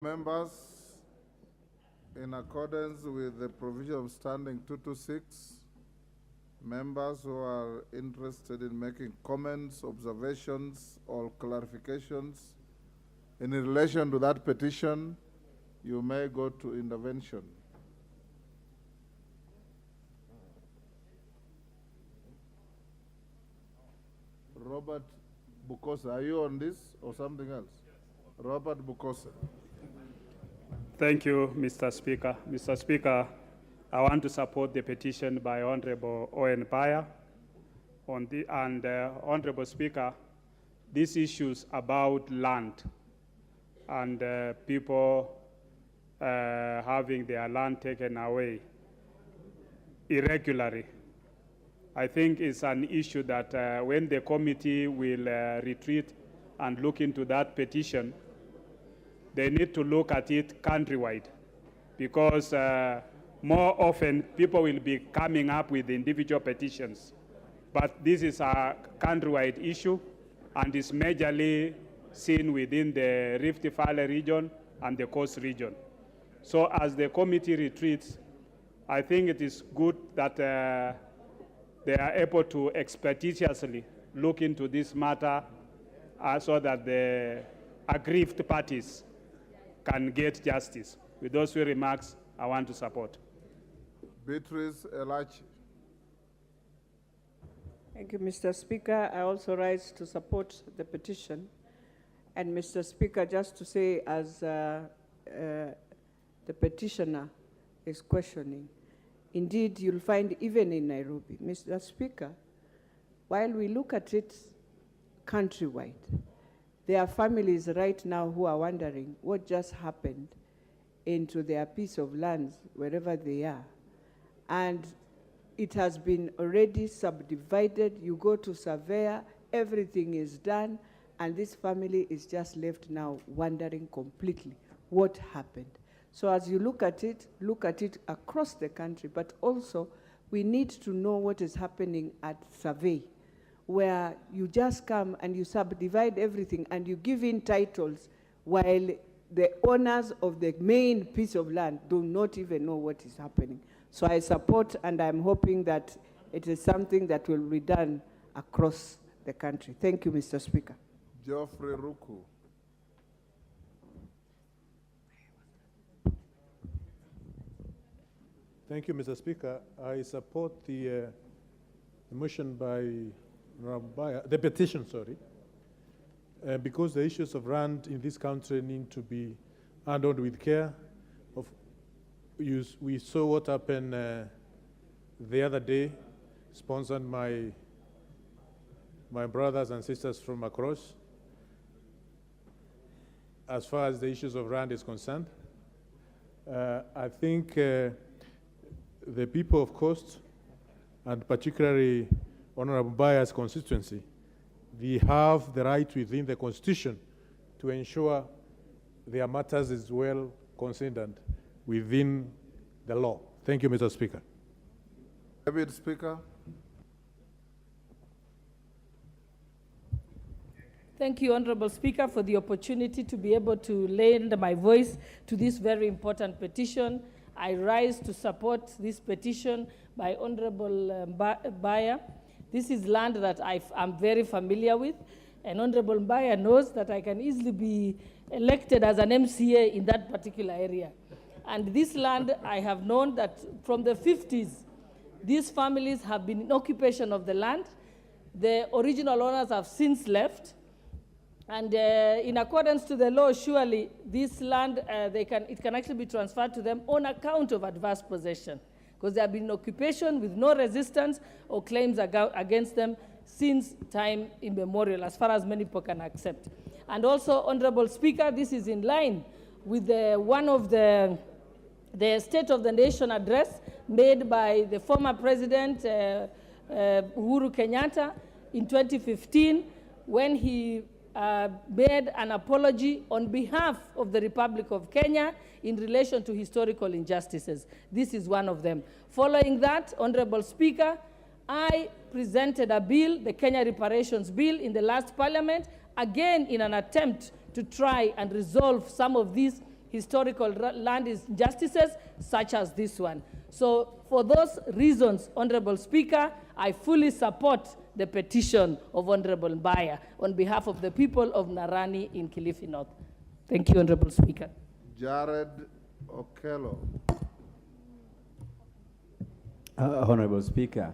Members, in accordance with the provision of Standing 226, members who are interested in making comments, observations, or clarifications in relation to that petition, you may go to intervention. Robert Bukosa, are you on this or something else? Robert Bukosa. Thank you, Mr. Speaker. Mr. Speaker, I want to support the petition by Honorable Owen Baya. Honorable Speaker, these issues about land and people having their land taken away irregularly, I think is an issue that when the committee will retreat and look into that petition, they need to look at it countrywide, because more often people will be coming up with individual petitions. But this is a countrywide issue and is majorly seen within the Rift Valley region and the coast region. So as the committee retreats, I think it is good that they are able to expeditiously look into this matter so that the aggrieved parties can get justice. With those few remarks, I want to support. Beatrice Elachi. Thank you, Mr. Speaker. I also rise to support the petition. And Mr. Speaker, just to say, as the petitioner is questioning, indeed, you'll find even in Nairobi, Mr. Speaker, while we look at it countrywide, there are families right now who are wondering what just happened into their piece of land, wherever they are. And it has been already subdivided. You go to surveyor, everything is done, and this family is just left now wondering completely what happened. So as you look at it across the country, but also we need to know what is happening at survey, where you just come and you subdivide everything and you give in titles while the owners of the main piece of land do not even know what is happening. So I support, and I'm hoping that it is something that will be done across the country. Thank you, Mr. Speaker. Geoffrey Ruku. Thank you, Mr. Speaker. I support the motion by the petition, because the issues of land in this country need to be handled with care. We saw what happened the other day, sponsored my brothers and sisters from across, as far as the issues of land is concerned. I think the people of Coast, and particularly Honorable Baya's constituency, they have the right within the Constitution to ensure their matters is well considered within the law. Thank you, Mr. Speaker. David Speaker. Thank you, Honorable Speaker, for the opportunity to be able to lend my voice to this very important petition. I rise to support this petition by Honorable Baya. This is land that I'm very familiar with, and Honorable Baya knows that I can easily be elected as an MCA in that particular area. And this land, I have known that from the 50s, these families have been in occupation of the land. The original owners have since left. And in accordance to the law, surely this land, it can actually be transferred to them on account of adverse possession, because they have been in occupation with no resistance or claims against them since time immemorial, as far as many people can accept. And also, Honorable Speaker, this is in line with one of the State of the Nation address made by the former President Uhuru Kenyatta in 2015, when he made an apology on behalf of the Republic of Kenya in relation to historical injustices. This is one of them. Following that, Honorable Speaker, I presented a bill, the Kenya Reparations Bill, in the last Parliament, again in an attempt to try and resolve some of these historical land injustices such as this one. So for those reasons, Honorable Speaker, I fully support the petition of Honorable Mbaya on behalf of the people of Narani in Kilifi North. Thank you, Honorable Speaker. Jared Okello. Honorable Speaker,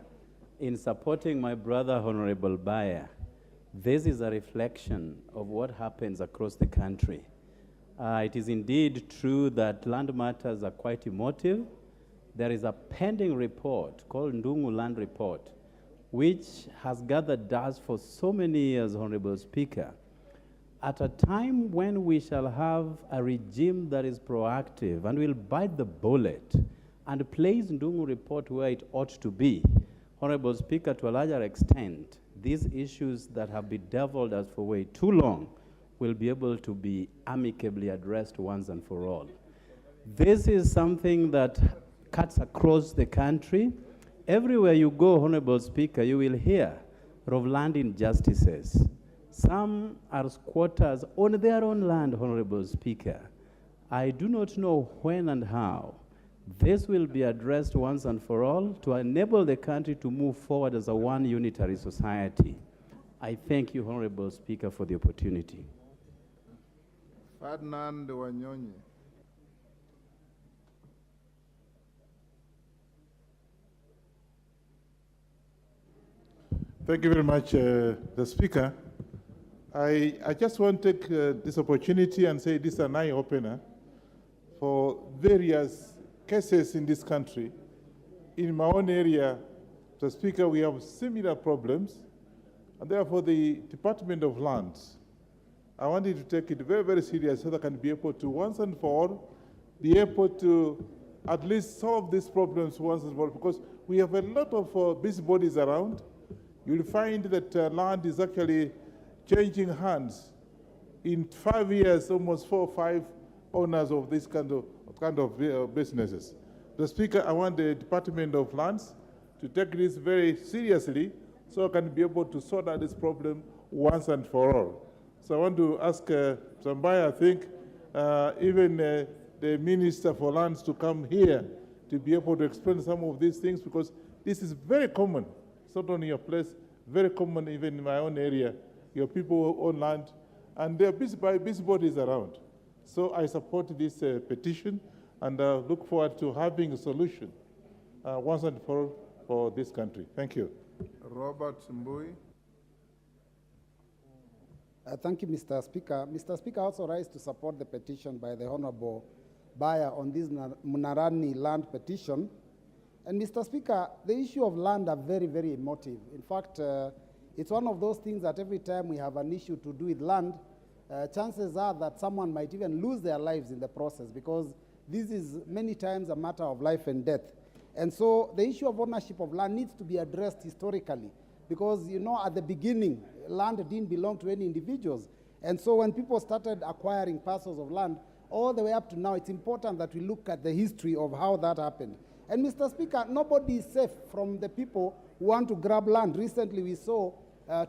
in supporting my brother, Honorable Mbaya, this is a reflection of what happens across the country. It is indeed true that land matters are quite emotive. There is a pending report called Ndungu Land Report, which has gathered dust for so many years, Honorable Speaker. At a time when we shall have a regime that is proactive and will bite the bullet and place Ndungu Report where it ought to be, Honorable Speaker, to a larger extent, these issues that have been deviled us for way too long will be able to be amicably addressed once and for all. This is something that cuts across the country. Everywhere you go, Honorable Speaker, you will hear of land injustices. Some are squatters on their own land, Honorable Speaker. I do not know when and how this will be addressed once and for all to enable the country to move forward as a one unitary society. I thank you, Honorable Speaker, for the opportunity. Ferdinand Wanyonyi. Thank you very much, the Speaker. I just want to take this opportunity and say this is an eye-opener for various cases in this country. In my own area, the Speaker, we have similar problems, and therefore the Department of Lands, I want you to take it very, very serious so that I can be able to, once and for all, be able to at least solve these problems once and for all, because we have a lot of busybodies around. You'll find that land is actually changing hands. In 5 years, almost 4 or 5 owners of this kind of businesses. The Speaker, I want the Department of Lands to take this very seriously so I can be able to sort out this problem once and for all. So I want to ask Mbaya, I think, even the Minister for Lands to come here to be able to explain some of these things, because this is very common. It's not only your place, very common even in my own area. Your people own land, and there are busybodies around. So I support this petition and look forward to having a solution once and for all for this country. Thank you. Robert Mbui. Thank you, Mr. Speaker. Mr. Speaker, I also rise to support the petition by the Honorable Mbaya on this Munarani land petition. And Mr. Speaker, the issue of land are very, very emotive. In fact, it's one of those things that every time we have an issue to do with land, chances are that someone might even lose their lives in the process, because this is many times a matter of life and death. And so the issue of ownership of land needs to be addressed historically, because, you know, at the beginning, land didn't belong to any individuals. And so when people started acquiring parcels of land, all the way up to now, it's important that we look at the history of how that happened. And Mr. Speaker, nobody is safe from the people who want to grab land. Recently, we saw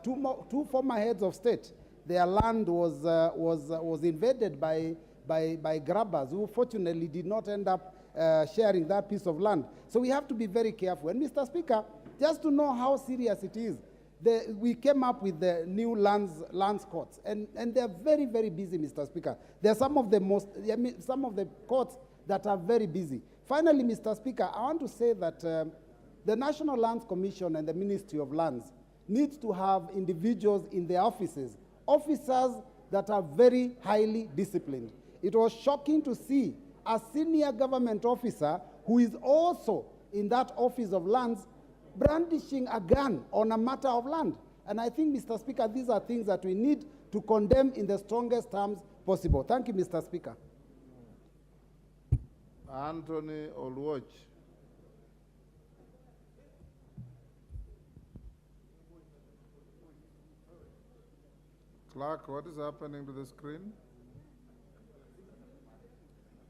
two former heads of state. Their land was invaded by grabbers who fortunately did not end up sharing that piece of land. So we have to be very careful. And Mr. Speaker, just to know how serious it is, we came up with the new lands courts, and they're very, very busy, Mr. Speaker. They're some of the courts that are very busy. Finally, Mr. Speaker, I want to say that the National Lands Commission and the Ministry of Lands needs to have individuals in their offices, officers that are very highly disciplined. It was shocking to see a senior government officer who is also in that office of lands brandishing a gun on a matter of land. And I think, Mr. Speaker, these are things that we need to condemn in the strongest terms possible. Thank you, Mr. Speaker. Anthony Olwoch. Clerk, what is happening to the screen?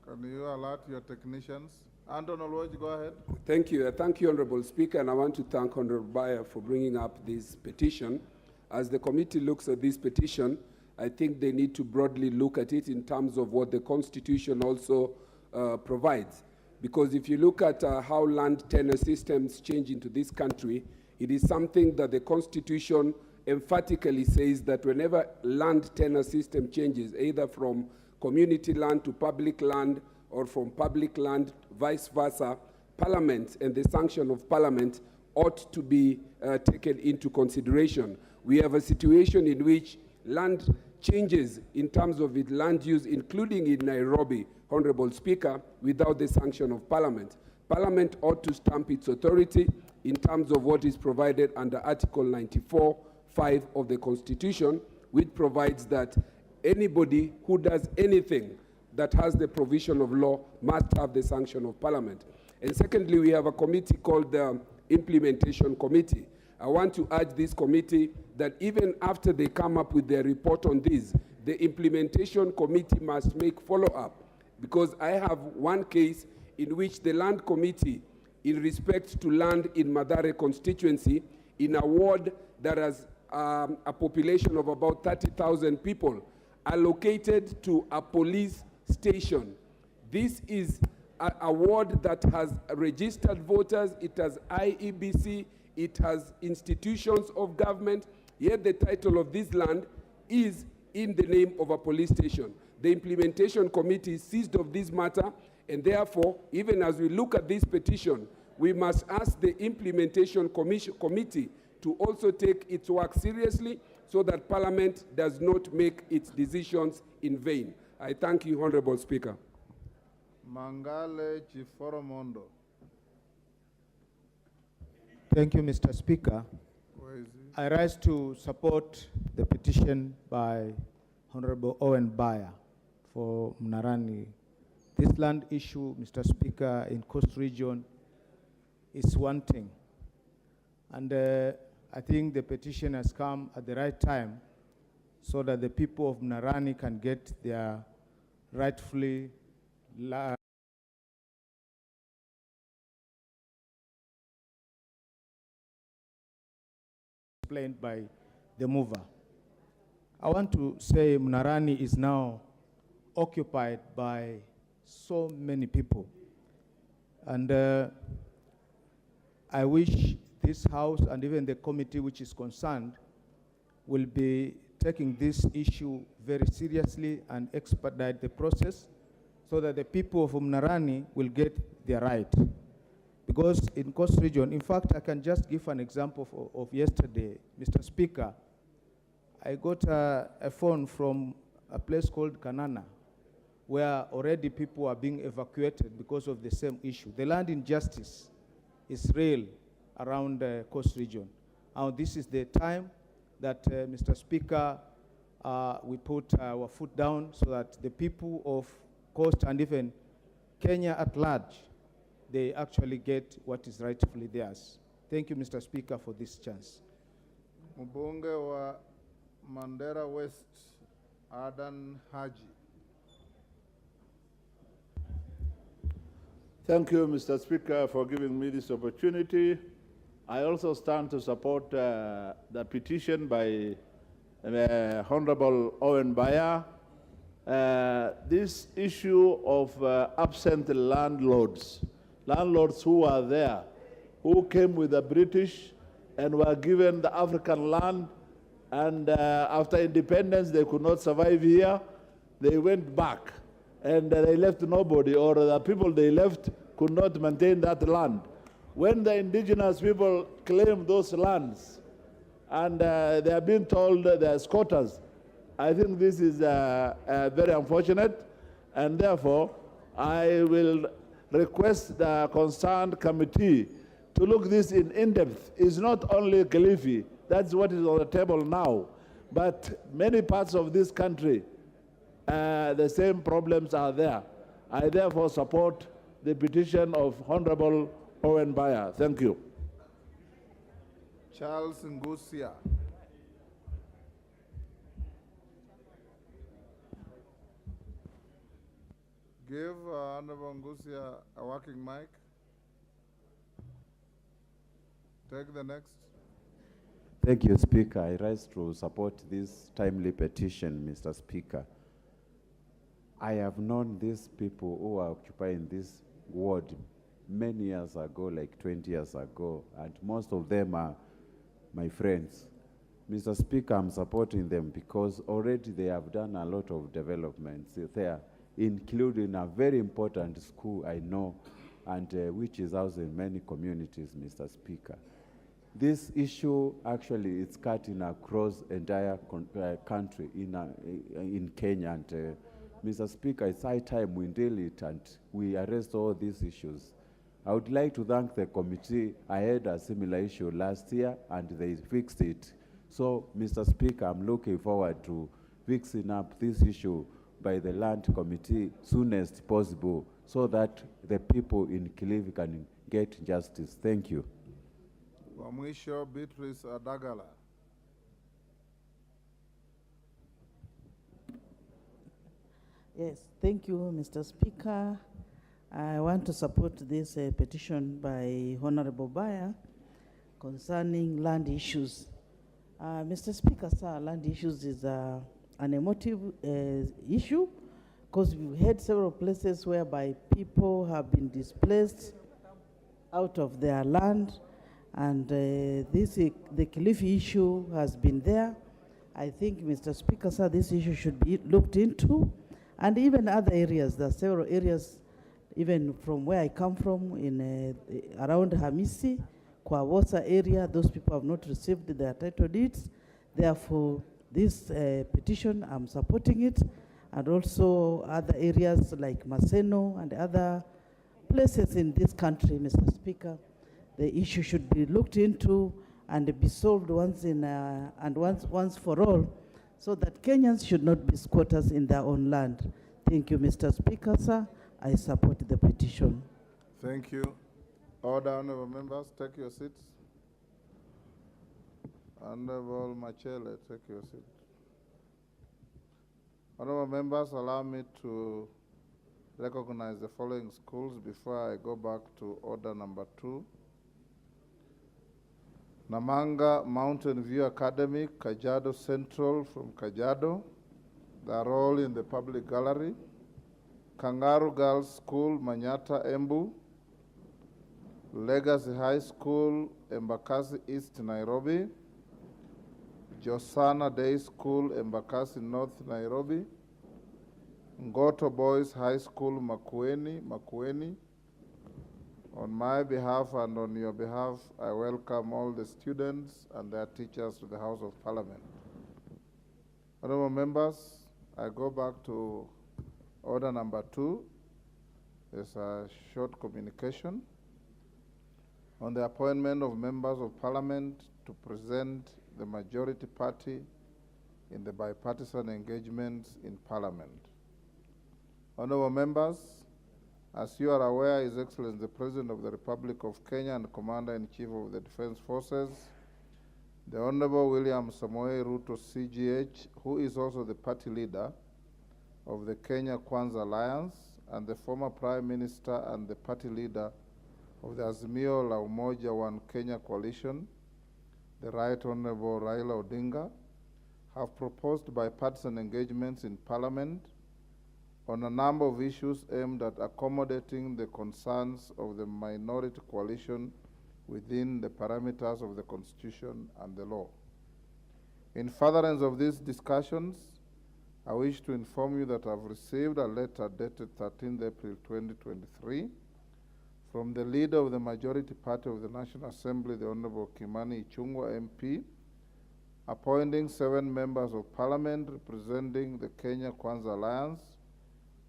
Can you alert your technicians? Anthony Olwoch, go ahead. Thank you. Thank you, Honorable Speaker, and I want to thank Honorable Mbaya for bringing up this petition. As the committee looks at this petition, I think they need to broadly look at it in terms of what the Constitution also provides. Because if you look at how land tenure systems change into this country, it is something that the Constitution emphatically says that whenever land tenure system changes, either from community land to public land or from public land, vice versa, Parliament and the sanction of Parliament ought to be taken into consideration. We have a situation in which land changes in terms of its land use, including in Nairobi, Honorable Speaker, without the sanction of Parliament. Parliament ought to stamp its authority in terms of what is provided under Article 94(5) of the Constitution, which provides that anybody who does anything that has the provision of law must have the sanction of Parliament. And secondly, we have a committee called the Implementation Committee. I want to urge this committee that even after they come up with their report on this, the Implementation Committee must make follow-up, because I have one case in which the Land Committee, in respect to land in Mathare constituency, in a ward that has a population of about 30,000 people, allocated to a police station. This is a ward that has registered voters, it has IEBC, it has institutions of government, yet the title of this land is in the name of a police station. The Implementation Committee is seized of this matter, and therefore, even as we look at this petition, we must ask the Implementation Committee to also take its work seriously so that Parliament does not make its decisions in vain. I thank you, Honorable Speaker. Mangale Chiforomondo. Thank you, Mr. Speaker. Where is he? I rise to support the petition by Honorable Owen Baya for Mnarani. This land issue, Mr. Speaker, in Coast Region is one thing. And I think the petition has come at the right time so that the people of Mnarani can get their rightfully explained by the mover. I want to say Mnarani is now occupied by so many people. And I wish this House and even the committee which is concerned will be taking this issue very seriously and expedite the process so that the people of Mnarani will get their right. Because in Coast Region, in fact, I can just give an example of yesterday, Mr. Speaker. I got a phone from a place called Kanana, where already people are being evacuated because of the same issue. The land injustice is real around the Coast Region. Now, this is the time that, Mr. Speaker, we put our foot down so that the people of Coast and even Kenya at large, they actually get what is rightfully theirs. Thank you, Mr. Speaker, for this chance. Mbunge wa Mandera West, Adan Haji. Thank you, Mr. Speaker, for giving me this opportunity. I also stand to support the petition by Honorable Owen Baya. This issue of absent landlords who are there, who came with the British and were given the African land, and after independence they could not survive here, they went back and they left nobody, or the people they left could not maintain that land. When the indigenous people claim those lands and they are being told they are squatters, I think this is very unfortunate, and therefore I will request the concerned committee to look this in depth. It's not only Kilifi, that's what is on the table now, but many parts of this country, the same problems are there. I therefore support the petition of Honorable Owen Baya. Thank you. Charles Ngusia. Give Honorable Ngusia a working mic. Take the next. Thank you, Speaker. I rise to support this timely petition, Mr. Speaker. I have known these people who are occupying this ward many years ago, like 20 years ago, and most of them are my friends. Mr. Speaker, I'm supporting them because already they have done a lot of developments there, including a very important school I know, and which is housing many communities, Mr. Speaker. This issue actually is cutting across entire country in Kenya, and Mr. Speaker, it's high time we deal it and we arrest all these issues. I would like to thank the committee. I had a similar issue last year and they fixed it. So, Mr. Speaker, I'm looking forward to fixing up this issue by the Land Committee soonest possible so that the people in Kilifi can get justice. Thank you. Wa mwisho, Beatrice Adagala. Yes, thank you, Mr. Speaker. I want to support this petition by Honorable Baya concerning land issues. Mr. Speaker, sir, land issues is an emotive issue because we've had several places whereby people have been displaced out of their land, and the Kilifi issue has been there. I think, Mr. Speaker, sir, this issue should be looked into, and even other areas. There are several areas, even from where I come from, in around Hamisi, Kwawosa area, those people have not received their title deeds. Therefore, this petition, I'm supporting it, and also other areas like Maseno and other places in this country, Mr. Speaker. The issue should be looked into and be solved once for all, so that Kenyans should not be squatters in their own land. Thank you, Mr. Speaker, sir. I support the petition. Thank you. Order, honorable members, take your seats. Honorable Machele, take your seat. Honorable members, allow me to recognize the following schools before I go back to order number 2. Namanga Mountain View Academy, Kajiado Central from Kajiado. They are all in the public gallery. Kangaru Girls School, Manyata, Embu. Legacy High School, Embakasi East, Nairobi. Josana Day School, Embakasi North, Nairobi. Ngoto Boys High School, Makueni. On my behalf and on your behalf, I welcome all the students and their teachers to the House of Parliament. Honorable members, I go back to order number 2. There's a short communication on the appointment of members of Parliament to present the majority party in the bipartisan engagements in Parliament. Honorable members, as you are aware, His Excellency the President of the Republic of Kenya and Commander-in-Chief of the Defense Forces, the Honorable William Samoei Ruto CGH, who is also the party leader of the Kenya Kwanza Alliance, and the former Prime Minister and the party leader of the Azimio la Umoja One Kenya Coalition, the Right Honorable Raila Odinga, have proposed bipartisan engagements in Parliament on a number of issues aimed at accommodating the concerns of the minority coalition within the parameters of the Constitution and the law. In furtherance of these discussions, I wish to inform you that I've received a letter dated 13th April 2023 from the leader of the majority party of the National Assembly, the Honorable Kimani Ichung'wah MP, appointing 7 members of Parliament representing the Kenya Kwanza Alliance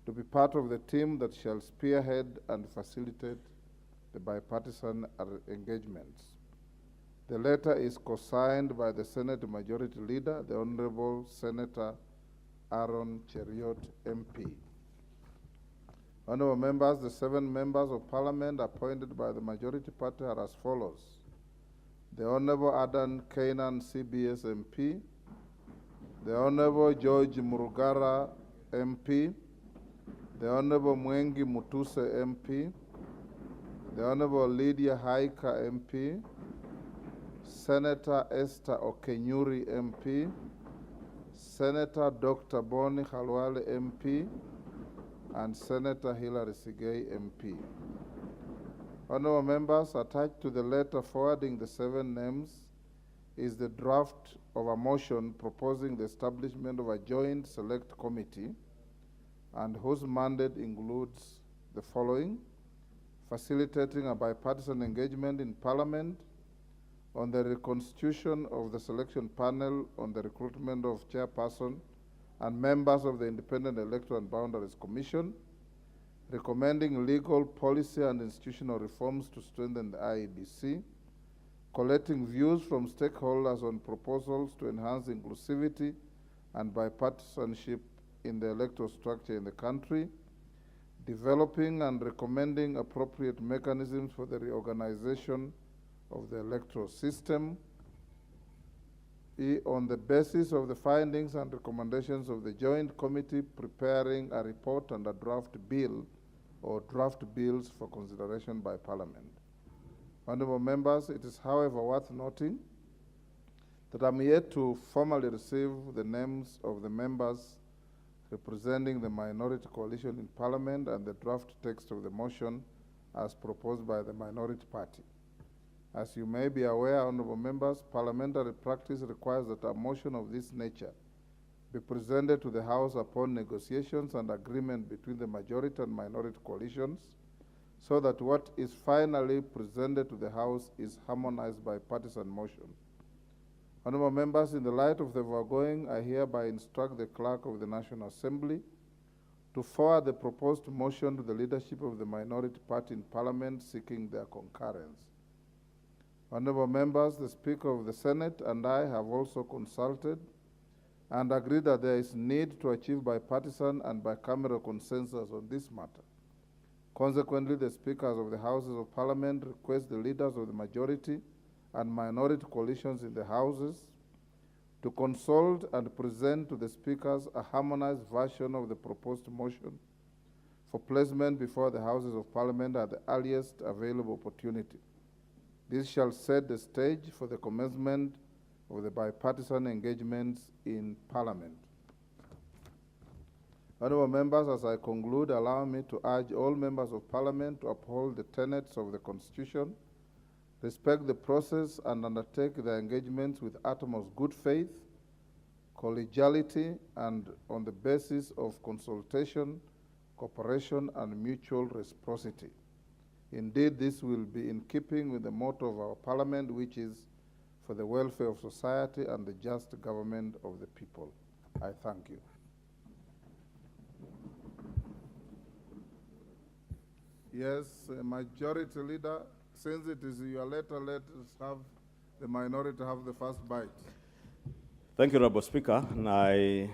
to be part of the team that shall spearhead and facilitate the bipartisan engagements. The letter is co-signed by the Senate Majority Leader, the Honorable Senator Aaron Cheriot MP. Honorable members, the 7 members of Parliament appointed by the Majority Party are as follows: the Honorable Adan Kainan CBS MP, the Honorable George Murugara MP, the Honorable Mwengi Mutuse MP, the Honorable Lydia Haika MP, Senator Esther Okenyuri MP, Senator Dr. Boni Khalwale MP, and Senator Hilary Sigei MP. Honorable members, attached to the letter forwarding the 7 names is the draft of a motion proposing the establishment of a joint select committee and whose mandate includes the following: facilitating a bipartisan engagement in Parliament on the reconstitution of the selection panel on the recruitment of chairperson and members of the Independent Electoral and Boundaries Commission, recommending legal, policy, and institutional reforms to strengthen the IEBC, collecting views from stakeholders on proposals to enhance inclusivity and bipartisanship in the electoral structure in the country, developing and recommending appropriate mechanisms for the reorganization of the electoral system, on the basis of the findings and recommendations of the Joint Committee, preparing a report and a draft bill or draft bills for consideration by Parliament. Honorable members, it is however worth noting that I'm yet to formally receive the names of the members representing the minority coalition in Parliament and the draft text of the motion as proposed by the minority party. As you may be aware, honorable members, parliamentary practice requires that a motion of this nature be presented to the House upon negotiations and agreement between the majority and minority coalitions, so that what is finally presented to the House is harmonized by partisan motion. Honorable members, in the light of the foregoing, I hereby instruct the Clerk of the National Assembly to forward the proposed motion to the leadership of the minority party in Parliament, seeking their concurrence. Honorable members, the Speaker of the Senate and I have also consulted and agreed that there is need to achieve bipartisan and bicameral consensus on this matter. Consequently, the Speakers of the Houses of Parliament request the leaders of the majority and minority coalitions in the Houses to consult and present to the Speakers a harmonized version of the proposed motion for placement before the Houses of Parliament at the earliest available opportunity. This shall set the stage for the commencement of the bipartisan engagements in Parliament. Honorable members, as I conclude, allow me to urge all members of Parliament to uphold the tenets of the Constitution, respect the process, and undertake their engagements with utmost good faith, collegiality, and on the basis of consultation, cooperation, and mutual reciprocity. Indeed, this will be in keeping with the motto of our Parliament, which is for the welfare of society and the just government of the people. I thank you. Yes, Majority Leader, since it is your letter, let us have the minority have the first bite. Thank you, Honorable Speaker, and I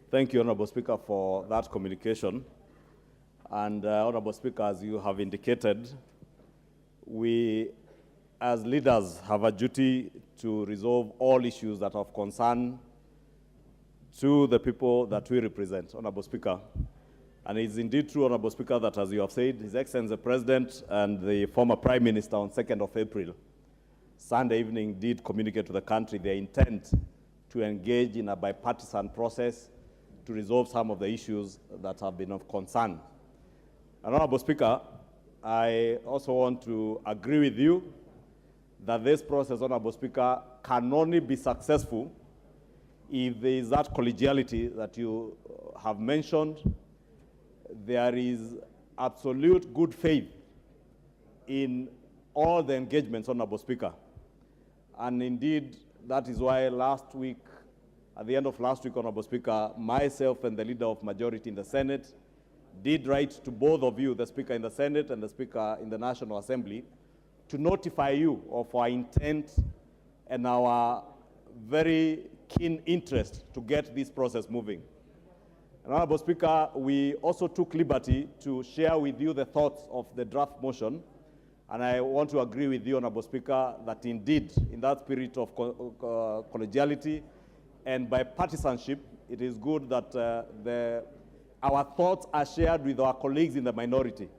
thank you, Honorable Speaker, for that communication. And Honorable Speaker, as you have indicated, we as leaders have a duty to resolve all issues that are of concern to the people that we represent, Honorable Speaker. And it's indeed true, Honorable Speaker, that as you have said, His Excellency the President and the former Prime Minister on 2nd of April, Sunday evening, did communicate to the country their intent to engage in a bipartisan process to resolve some of the issues that have been of concern. And Honorable Speaker, I also want to agree with you that this process, Honorable Speaker, can only be successful if there is that collegiality that you have mentioned. There is absolute good faith in all the engagements, Honorable Speaker. And indeed, that is why last week, at the end of last week, Honorable Speaker, myself and the Leader of Majority in the Senate did write to both of you, the Speaker in the Senate and the Speaker in the National Assembly, to notify you of our intent and our very keen interest to get this process moving. And Honorable Speaker, we also took liberty to share with you the thoughts of the draft motion, and I want to agree with you, Honorable Speaker, that indeed, in that spirit of collegiality and bipartisanship, it is good that our thoughts are shared with our colleagues in the minority.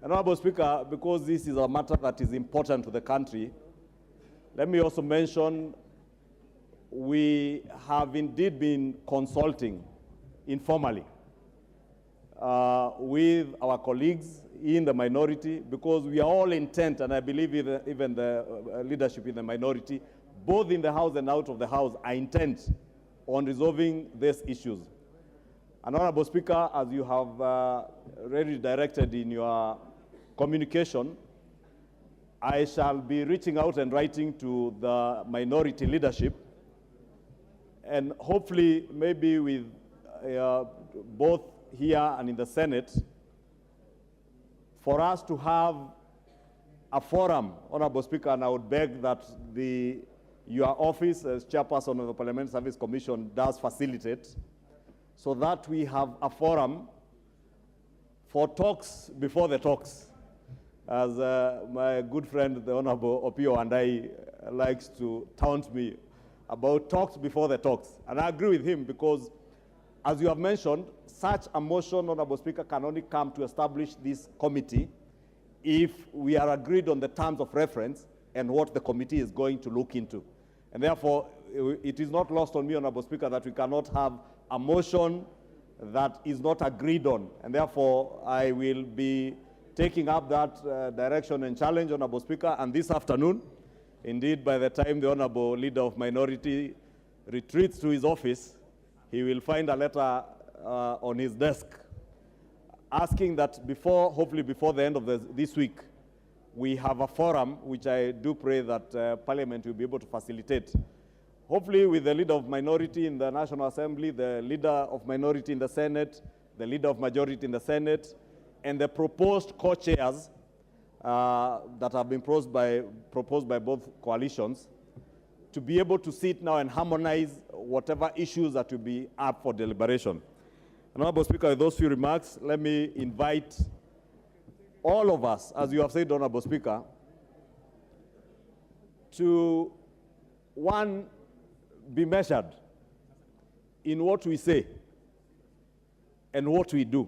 And Honorable Speaker, because this is a matter that is important to the country, Let me also mention we have indeed been consulting informally with our colleagues in the minority, because we are all intent, and I believe even the leadership in the minority, both in the House and out of the House, are intent on resolving these issues. And Honorable Speaker, as you have already directed in your communication, I shall be reaching out and writing to the minority leadership, and hopefully maybe with both here and in the Senate, for us to have a forum, Honorable Speaker, and I would beg that your office as chairperson of the Parliamentary Service Commission does facilitate, so that we have a forum for talks before the talks. As my good friend, the Honorable Opio, and I likes to taunt me about talks before the talks. And I agree with him, because, as you have mentioned, such a motion, Honorable Speaker, can only come to establish this committee if we are agreed on the terms of reference and what the committee is going to look into. And therefore, it is not lost on me, Honorable Speaker, that we cannot have a motion that is not agreed on. And therefore, I will be taking up that direction and challenge, Honorable Speaker, and this afternoon, indeed, by the time the Honorable Leader of Minority retreats to his office, he will find a letter on his desk asking that hopefully before the end of this week, we have a forum, which I do pray that Parliament will be able to facilitate. Hopefully with the Leader of Minority in the National Assembly, the Leader of Minority in the Senate, the Leader of Majority in the Senate, and the proposed co-chairs that have been proposed by both coalitions, to be able to sit now and harmonize whatever issues that will be up for deliberation. Honorable Speaker, with those few remarks, let me invite all of us, as you have said, Honorable Speaker, to, one, be measured in what we say and what we do.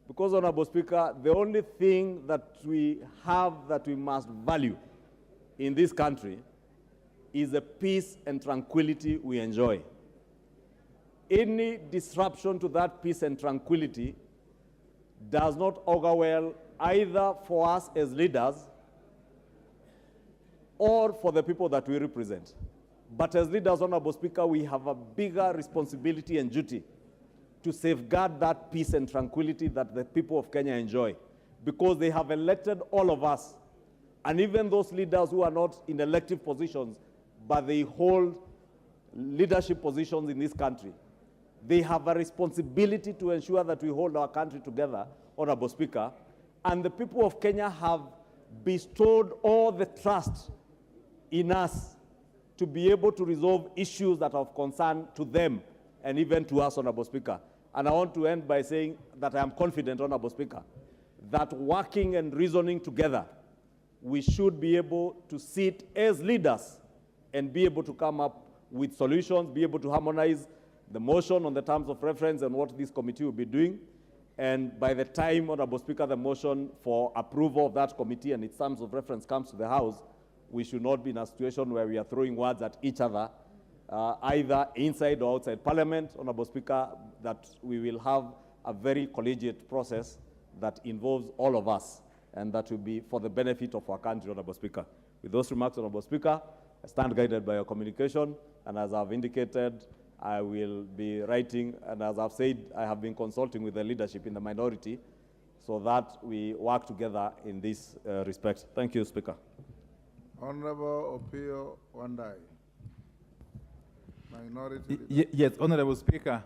Because, Honorable Speaker, the only thing that we have that we must value in this country is the peace and tranquility we enjoy. Any disruption to that peace and tranquility does not augur well either for us as leaders or for the people that we represent. But as leaders, Honorable Speaker, we have a bigger responsibility and duty to safeguard that peace and tranquility that the people of Kenya enjoy, because they have elected all of us, and even those leaders who are not in elective positions, but they hold leadership positions in this country. They have a responsibility to ensure that we hold our country together, Honorable Speaker, and the people of Kenya have bestowed all the trust in us to be able to resolve issues that are of concern to them and even to us, Honorable Speaker. And I want to end by saying that I am confident, Honorable Speaker, that working and reasoning together, we should be able to sit as leaders and be able to come up with solutions, be able to harmonize the motion on the terms of reference and what this committee will be doing. And by the time, Honorable Speaker, the motion for approval of that committee and its terms of reference comes to the House, we should not be in a situation where we are throwing words at each other, either inside or outside Parliament, Honorable Speaker, that we will have a very collegiate process that involves all of us, and that will be for the benefit of our country, Honorable Speaker. With those remarks, Honorable Speaker, I stand guided by your communication, and as I've indicated, I will be writing, and as I've said, I have been consulting with the leadership in the minority so that we work together in this respect. Thank you, Speaker. Honorable Opio Wandai, Minority Leader. Yes, Honorable Speaker,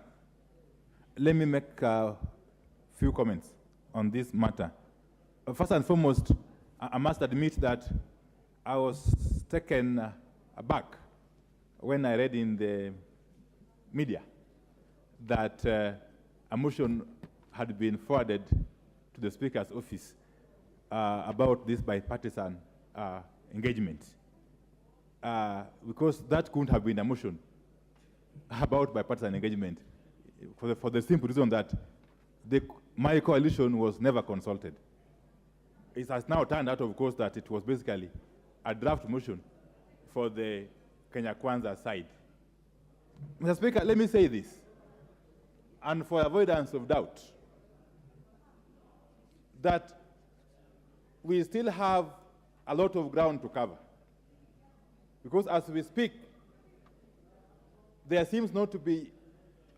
let me make a few comments on this matter. First and foremost, I must admit that I was taken aback when I read in the media that a motion had been forwarded to the Speaker's office about this bipartisan engagement, because that couldn't have been a motion about bipartisan engagement for the simple reason that my coalition was never consulted. It has now turned out, of course, that it was basically a draft motion for the Kenya Kwanza side. Mr. Speaker, let me say this, and for avoidance of doubt, that we still have a lot of ground to cover. Because as we speak, there seems not to be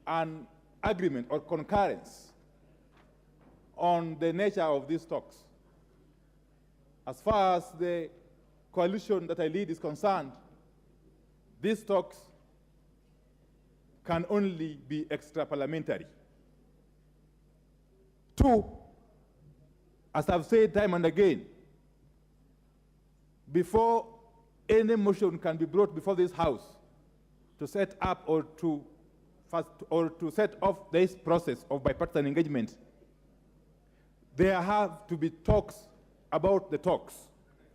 an agreement or concurrence on the nature of these talks. As far as the coalition that I lead is concerned, these talks can only be extra-parliamentary. Two, as I've said time and again, before any motion can be brought before this House to set up or to set off this process of bipartisan engagement, there have to be talks about the talks.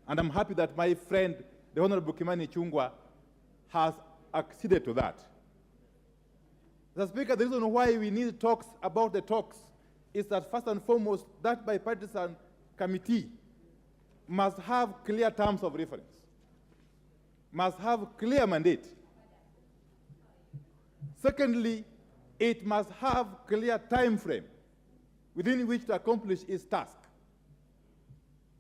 And I'm happy that my friend, the Honorable Kimani Ichung'wah, has acceded to that. Mr. Speaker, the reason why we need talks about the talks is that first and foremost, that bipartisan committee must have clear terms of reference, must have clear mandate. Secondly, it must have clear time frame within which to accomplish its task.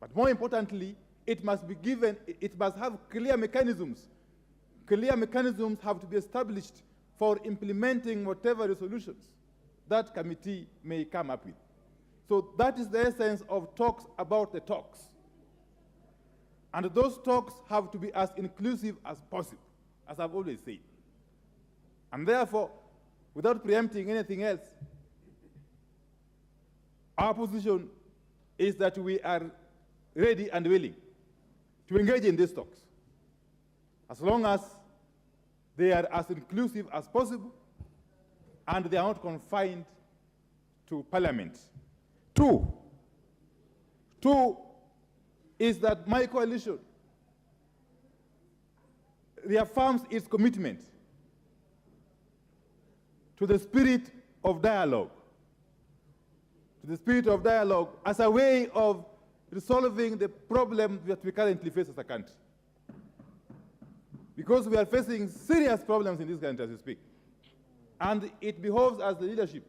But more importantly, it must have clear mechanisms. Clear mechanisms have to be established for implementing whatever resolutions that committee may come up with. So that is the essence of talks about the talks. And those talks have to be as inclusive as possible, as I've always said. And therefore, without preempting anything else, our position is that we are ready and willing to engage in these talks, as long as they are as inclusive as possible and they are not confined to Parliament. Two is that my coalition reaffirms its commitment to the spirit of dialogue, as a way of resolving the problem that we currently face as a country. Because we are facing serious problems in this country as we speak. And it behoves us, the leadership,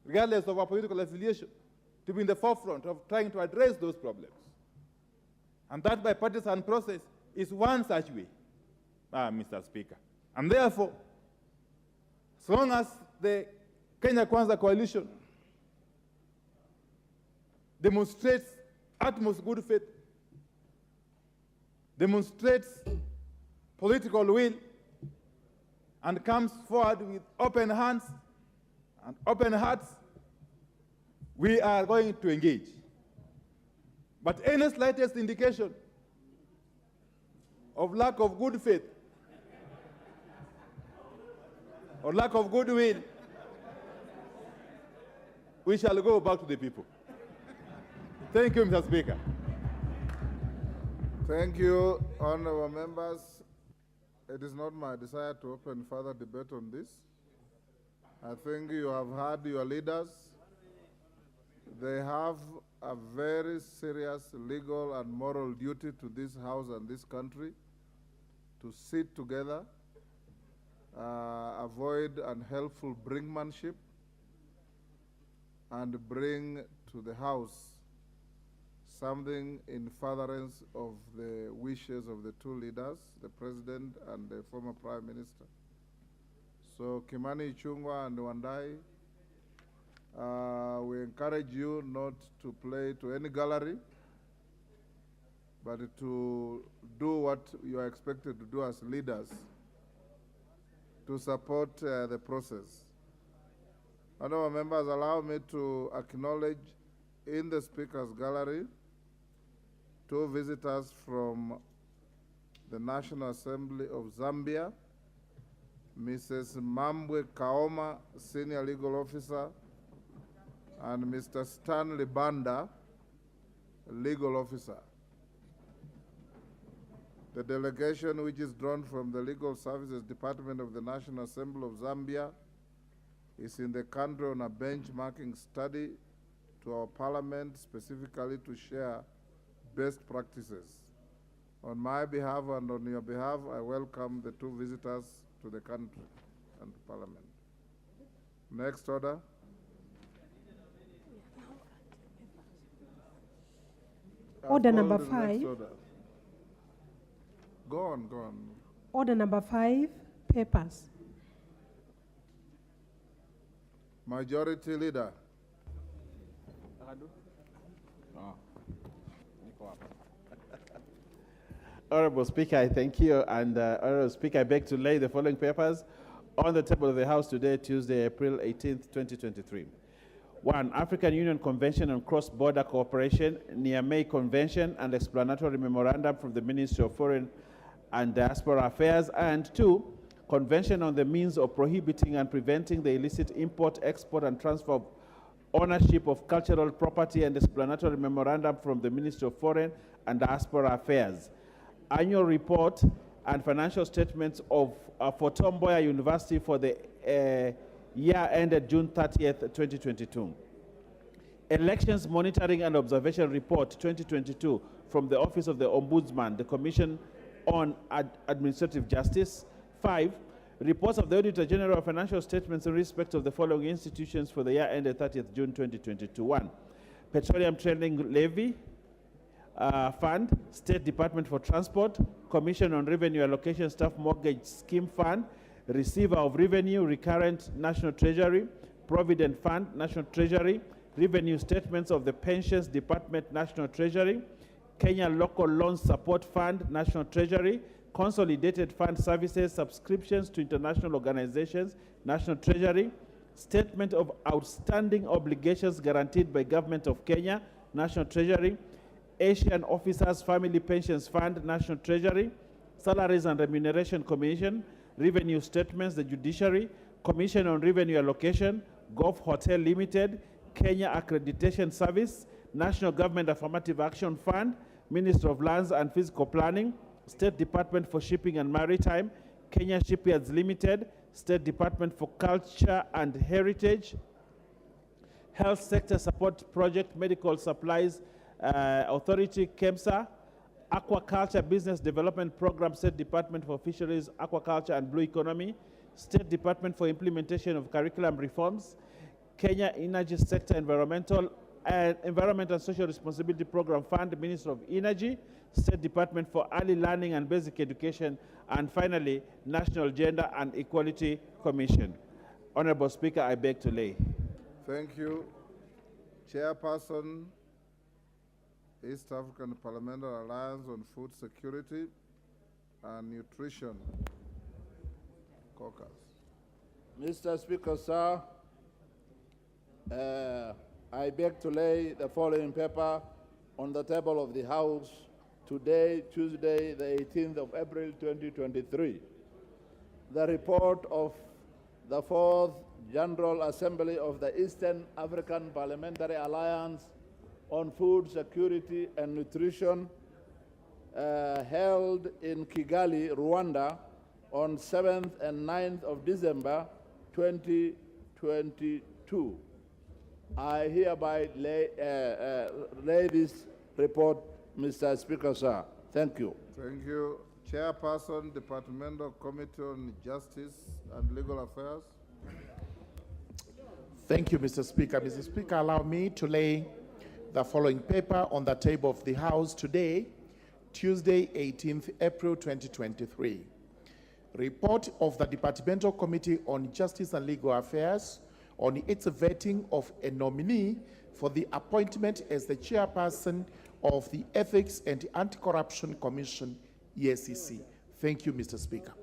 regardless of our political affiliation, to be in the forefront of trying to address those problems. And that bipartisan process is one such way, Mr. Speaker. And therefore, as long as the Kenya Kwanza coalition demonstrates utmost good faith, demonstrates political will, and comes forward with open hands and open hearts, we are going to engage. But any slightest indication of lack of good faith or lack of goodwill, we shall go back to the people. Thank you, Mr. Speaker. Thank you, honorable members. It is not my desire to open further debate on this. I think you have heard your leaders. They have a very serious legal and moral duty to this House and this country to sit together, avoid unhelpful brinkmanship, and bring to the House something in furtherance of the wishes of the two leaders, the President and the former Prime Minister. So Kimani Ichung'wah and Wandai, we encourage you not to play to any gallery, but to do what you are expected to do as leaders, to support the process. Honorable members, allow me to acknowledge in the Speaker's gallery two visitors from the National Assembly of Zambia, Mrs. Mambwe Kaoma, Senior Legal Officer, and Mr. Stanley Banda, Legal Officer. The delegation, which is drawn from the Legal Services Department of the National Assembly of Zambia, is in the country on a benchmarking study to our parliament, specifically to share best practices On my behalf and on your behalf, I welcome the two visitors to the country and to Parliament. Next order. Order I'll number call the next 5. order. Go on, go on. Order number 5, papers. Majority Leader. Honorable Speaker, I thank you. And Honorable Speaker, I beg to lay the following papers on the table of the House today, Tuesday, April 18th, 2023. 1. African Union Convention on Cross-Border Cooperation, Niamey Convention and Explanatory Memorandum from the Ministry of Foreign and Diaspora Affairs. And 2. Convention on the means of prohibiting and preventing the illicit import, export, and transfer of ownership of cultural property and Explanatory Memorandum from the Ministry of Foreign and Diaspora Affairs. Annual report and financial statements of for Tom Mboya University for the year ended June 30th, 2022. Elections Monitoring and Observation Report 2022 from the Office of the Ombudsman, the Commission on Administrative Justice. 5. Reports of the Auditor General of Financial Statements in respect of the following institutions for the year ended 30th June 2022. 1. Petroleum Trading Levy Fund, State Department for Transport, Commission on Revenue Allocation Staff Mortgage Scheme Fund, Receiver of Revenue, Recurrent National Treasury, Provident Fund, National Treasury, Revenue Statements of the Pensions Department, National Treasury, Kenya Local Loan Support Fund, National Treasury, Consolidated Fund Services, Subscriptions to International Organizations, National Treasury, Statement of Outstanding Obligations Guaranteed by Government of Kenya, National Treasury, Asian Officers Family Pensions Fund, National Treasury, Salaries and Remuneration Commission, Revenue Statements, the Judiciary, Commission on Revenue Allocation, Gulf Hotel Limited, Kenya Accreditation Service, National Government Affirmative Action Fund, Ministry of Lands and Physical Planning, State Department for Shipping and Maritime, Kenya Shipyards Limited, State Department for Culture and Heritage, Health Sector Support Project, Medical Supplies Authority, KEMSA, Aquaculture Business Development Program, State Department for Fisheries, Aquaculture and Blue Economy, State Department for Implementation of Curriculum Reforms, Kenya Energy Sector Environment and Social Responsibility Program Fund, Minister of Energy, State Department for Early Learning and Basic Education, and finally, National Gender and Equality Commission. Honorable Speaker, I beg to lay. Thank you. Chairperson, East African Parliamentary Alliance on Food Security and Nutrition, Caucus. Mr. Speaker, sir, I beg to lay the following paper on the table of the House today, Tuesday, the 18th of April, 2023. The report of the 4th General Assembly of the Eastern African Parliamentary Alliance on Food Security and Nutrition, held in Kigali, Rwanda, on 7th and 9th of December, 2022. I hereby lay this report, Mr. Speaker, sir. Thank you. Thank you. Chairperson, Departmental Committee on Justice and Legal Affairs. Thank you, Mr. Speaker. Mr. Speaker, allow me to lay the following paper on the table of the House today, Tuesday, 18th April 2023. Report of the Departmental Committee on Justice and Legal Affairs on its vetting of a nominee for the appointment as the chairperson of the Ethics and Anti-Corruption Commission, EACC. Thank you, Mr. Speaker.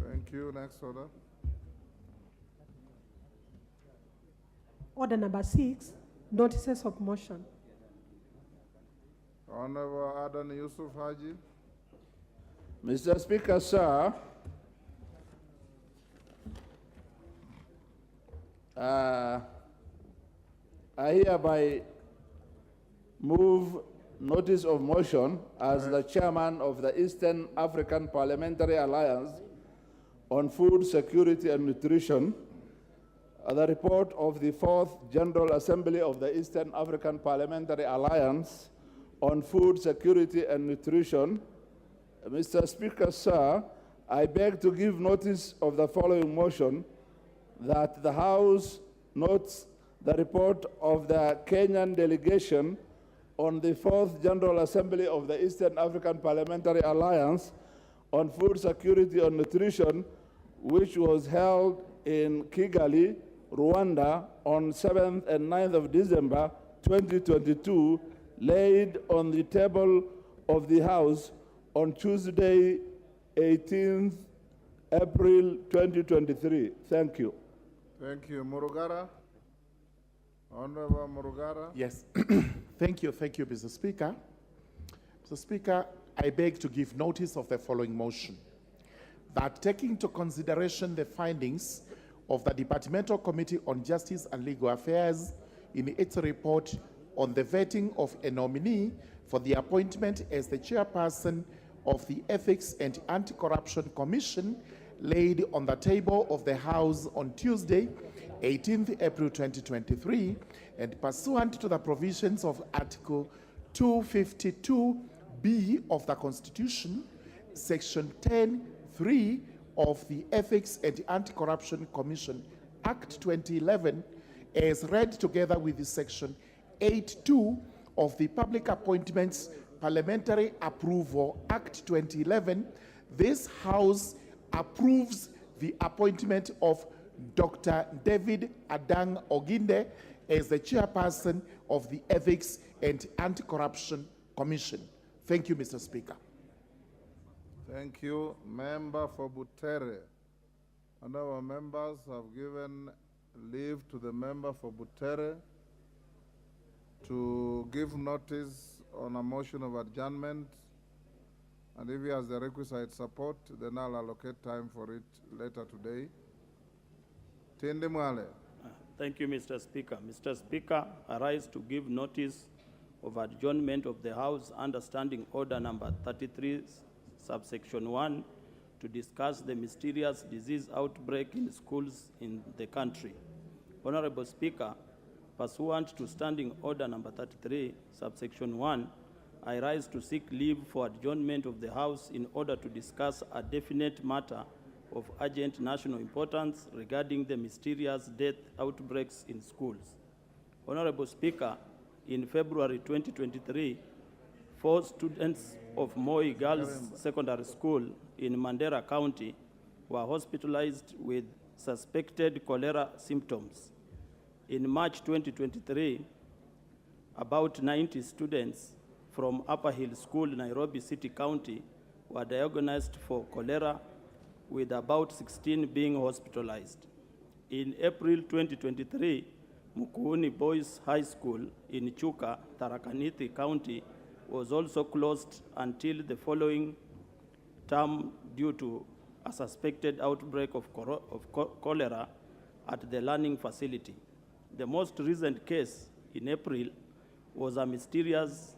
Thank you. Next order. Order number 6, notices of motion. Honorable Adan Yusuf Haji. Mr. Speaker, sir, I hereby move notice of motion as the chairman of the Eastern African Parliamentary Alliance on Food Security and Nutrition, the report of the 4th General Assembly of the Eastern African Parliamentary Alliance on Food Security and Nutrition, Mr. Speaker, sir, I beg to give notice of the following motion, that the House notes the report of the Kenyan delegation on the 4th General Assembly of the Eastern African Parliamentary Alliance on Food Security and Nutrition, which was held in Kigali, Rwanda, on 7th and 9th of December 2022, laid on the table of the House on Tuesday, 18th April 2023. Thank you. Thank you. Murugara. Honorable Murugara. Yes. Thank you, Mr. Speaker. Mr. Speaker, I beg to give notice of the following motion, that taking into consideration the findings of the Departmental Committee on Justice and Legal Affairs in its report on the vetting of a nominee for the appointment as the chairperson of the Ethics and Anti-Corruption Commission laid on the table of the House on Tuesday, 18th April 2023, and pursuant to the provisions of Article 252B of the Constitution, Section 10(3) of the Ethics and Anti-Corruption Commission Act 2011, as read together with the Section 8(2) of the Public Appointments Parliamentary Approval Act 2011, this House approves the appointment of Dr. David Adang Oginde as the chairperson of the Ethics and Anti-Corruption Commission. Thank you, Mr. Speaker. Thank you. Member for Butere. And our members have given leave to the member for Butere to give notice on a motion of adjournment. And if he has the requisite support, then I'll allocate time for it later today. Tindi Mwale. Thank you, Mr. Speaker. Mr. Speaker, I rise to give notice of adjournment of the House under Standing Order number 33, subsection 1, to discuss the mysterious disease outbreak in schools in the country. Honorable Speaker, pursuant to Standing Order number 33, subsection 1, I rise to seek leave for adjournment of the House in order to discuss a definite matter of urgent national importance regarding the mysterious death outbreaks in schools. Honorable Speaker, in February 2023, 4 students of Moi Girls Secondary School in Mandera County were hospitalized with suspected cholera symptoms. In March 2023, about 90 students from Upper Hill School, Nairobi City County, were diagnosed for cholera, with about 16 being hospitalized. In April 2023, Mukuuni Boys High School in Chuka, Tharaka Nithi County, was also closed until the following term due to a suspected outbreak of cholera at the learning facility. The most recent case in April was a mysterious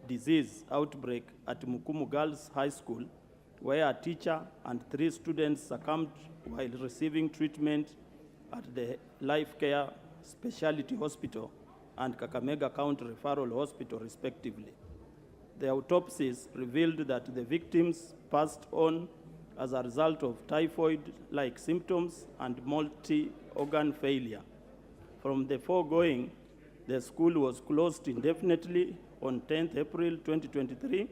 disease outbreak at Mukumu Girls High School, where a teacher and 3 students succumbed while receiving treatment at the Life Care Specialty Hospital and Kakamega County Referral Hospital, respectively. The autopsies revealed that the victims passed on as a result of typhoid-like symptoms and multi-organ failure. From the foregoing, the school was closed indefinitely on 10th April 2023,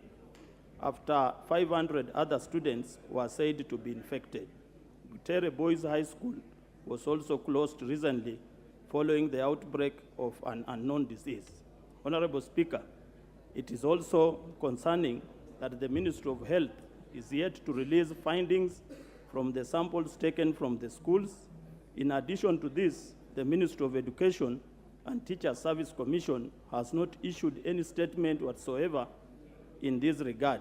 after 500 other students were said to be infected. Butere Boys High School was also closed recently following the outbreak of an unknown disease. Honorable Speaker, it is also concerning that the Ministry of Health is yet to release findings from the samples taken from the schools. In addition to this, the Ministry of Education and Teacher Service Commission has not issued any statement whatsoever in this regard.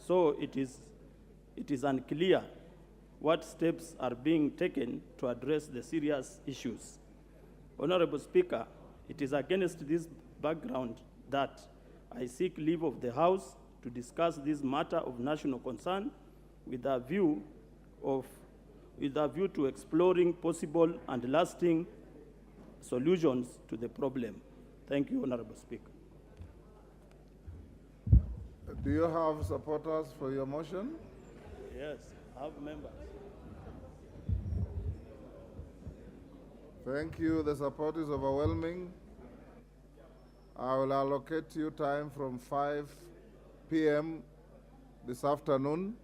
So it is unclear what steps are being taken to address the serious issues. Honorable Speaker, it is against this background that I seek leave of the House to discuss this matter of national concern with a view to exploring possible and lasting solutions to the problem. Thank you, Honorable Speaker. Do you have supporters for your motion? Yes, I have members. Thank you. The support is overwhelming. I will allocate you time from 5 p.m. this afternoon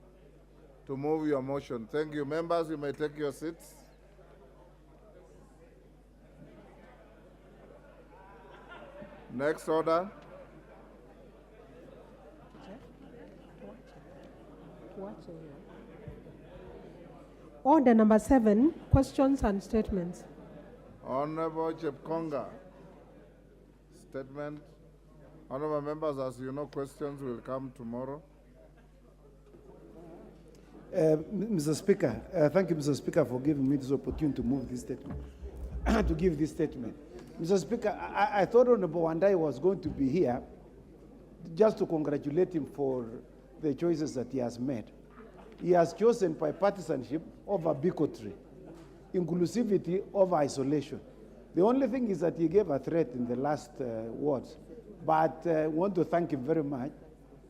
to move your motion. Thank you. Members, you may take your seats. Next order. Order number 7, questions and statements. Honorable Chepkonga, statement. Honorable members, as you know, questions will come tomorrow. Mr. Speaker, thank you, Mr. Speaker, for giving me this opportunity to move this statement, to give this statement. Mr. Speaker, I thought Honorable Wandai was going to be here just to congratulate him for the choices that he has made. He has chosen bipartisanship over bigotry, inclusivity over isolation. The only thing is that he gave a threat in the last words, but I want to thank him very much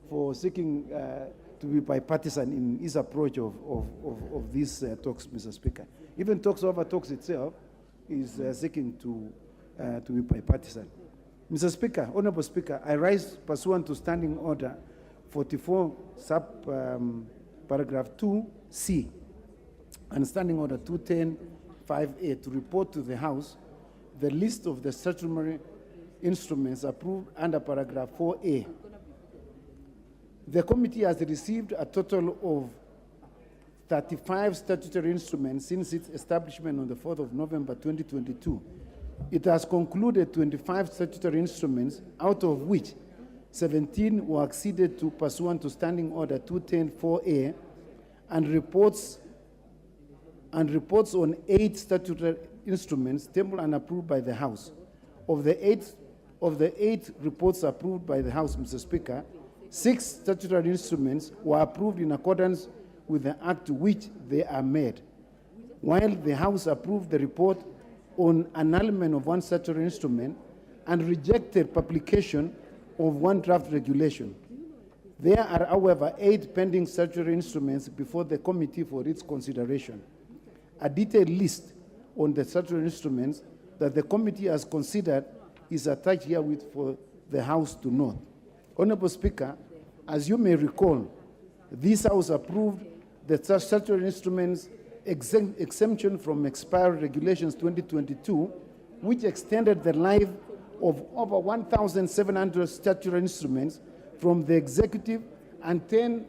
for seeking to be bipartisan in his approach of these talks, Mr. Speaker. Even talks over talks itself is seeking to be bipartisan. Mr. Speaker, Honorable Speaker, I rise pursuant to Standing Order 44 paragraph 2C and Standing Order 210(5)(a) to report to the House the list of the statutory instruments approved under paragraph 4A. The committee has received a total of 35 statutory instruments since its establishment on the 4th of November 2022. It has concluded 25 statutory instruments, out of which 17 were acceded to pursuant to Standing Order 210(4)(a) and reports on 8 statutory instruments tabled and approved by the House. Of the eight reports approved by the House, Mr. Speaker, 6 statutory instruments were approved in accordance with the Act to which they are made, while the House approved the report on annulment of 1 statutory instrument and rejected publication of 1 draft regulation. There are, however, 8 pending statutory instruments before the committee for its consideration. A detailed list on the statutory instruments that the committee has considered is attached herewith for the House to note. Honorable Speaker, as you may recall, this House approved the statutory instruments exemption from expired regulations 2022, which extended the life of over 1,700 statutory instruments from the executive and 10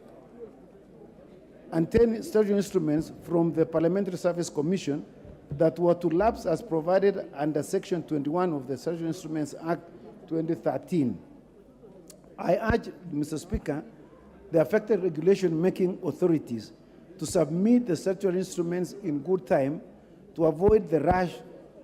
statutory instruments from the Parliamentary Service Commission that were to lapse as provided under Section 21 of the Statutory Instruments Act 2013. I urge, Mr. Speaker, the affected regulation-making authorities to submit the statutory instruments in good time to avoid the rush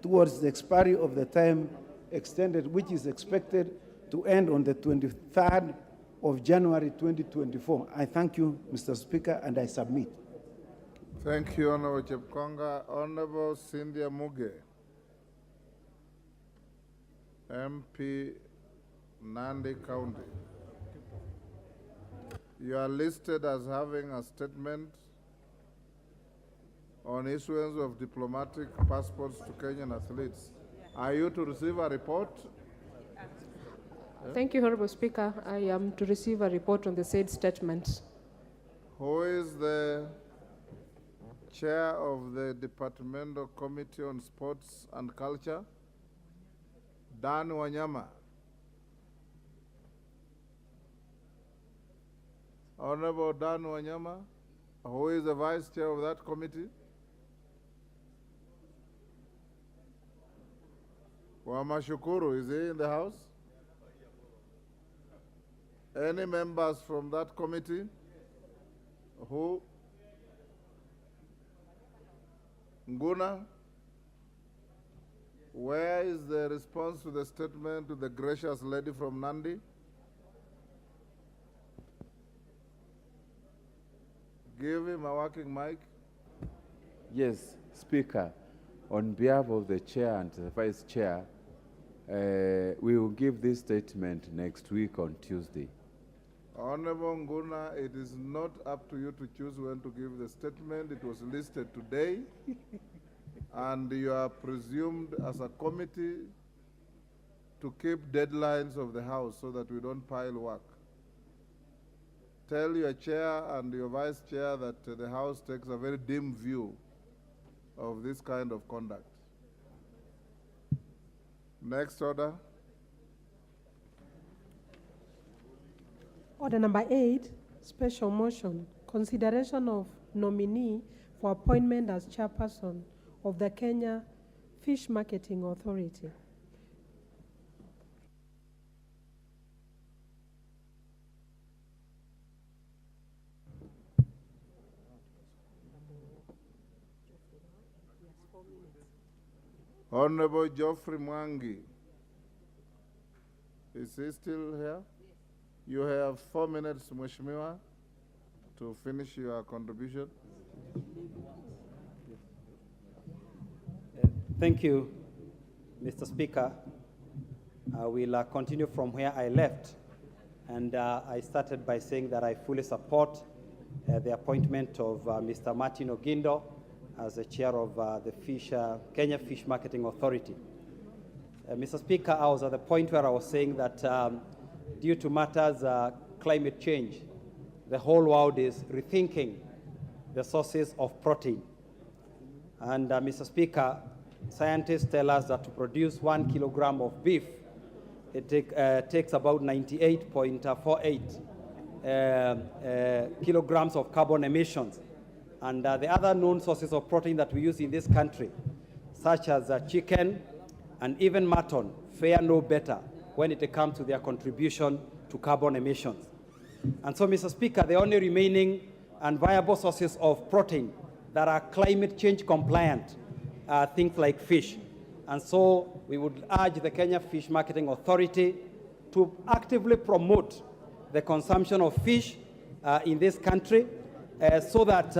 towards the expiry of the time extended, which is expected to end on the 23rd of January 2024. I thank you, Mr. Speaker, and I submit. Thank you, Honorable Chepkonga. Honorable Cynthia Muge, MP, Nandi County. You are listed as having a statement on issuance of diplomatic passports to Kenyan athletes. Are you to receive a report? Thank you, Honorable Speaker. I am to receive a report on the said statement. Who is the chair of the Departmental Committee on Sports and Culture? Dan Wanyama. Honorable Dan Wanyama, who is the vice chair of that committee? Wamashukuru, is he in the house? Any members from that committee? Who? Nguna? Where is the response to the statement to the gracious lady from Nandi? Give him a working mic. Yes, Speaker. On behalf of the chair and the vice chair, we will give this statement next week on Tuesday. Honorable Nguna, it is not up to you to choose when to give the statement. It was listed today, and you are presumed as a committee to keep deadlines of the House so that we don't pile work. Tell your chair and your vice chair that the House takes a very dim view of this kind of conduct. Next order. Order number 8, special motion, consideration of nominee for appointment as chairperson of the Kenya Fish Marketing Authority. Honorable Geoffrey Mwangi. Is he still here? You have 4 minutes, Mheshimiwa, to finish your contribution. Thank you, Mr. Speaker. I will continue from where I left. And I started by saying that I fully support the appointment of Mr. Martin Ogindo as the chair of the Kenya Fish Marketing Authority. Mr. Speaker, I was at the point where I was saying that due to matters climate change, the whole world is rethinking the sources of protein. And Mr. Speaker, scientists tell us that to produce 1 kilogram of beef, it takes about 98.48 kilograms of carbon emissions. And the other known sources of protein that we use in this country, such as chicken and even mutton, fare no better when it comes to their contribution to carbon emissions. And so, Mr. Speaker, the only remaining and viable sources of protein that are climate change compliant are things like fish. And so we would urge the Kenya Fish Marketing Authority to actively promote the consumption of fish in this country so that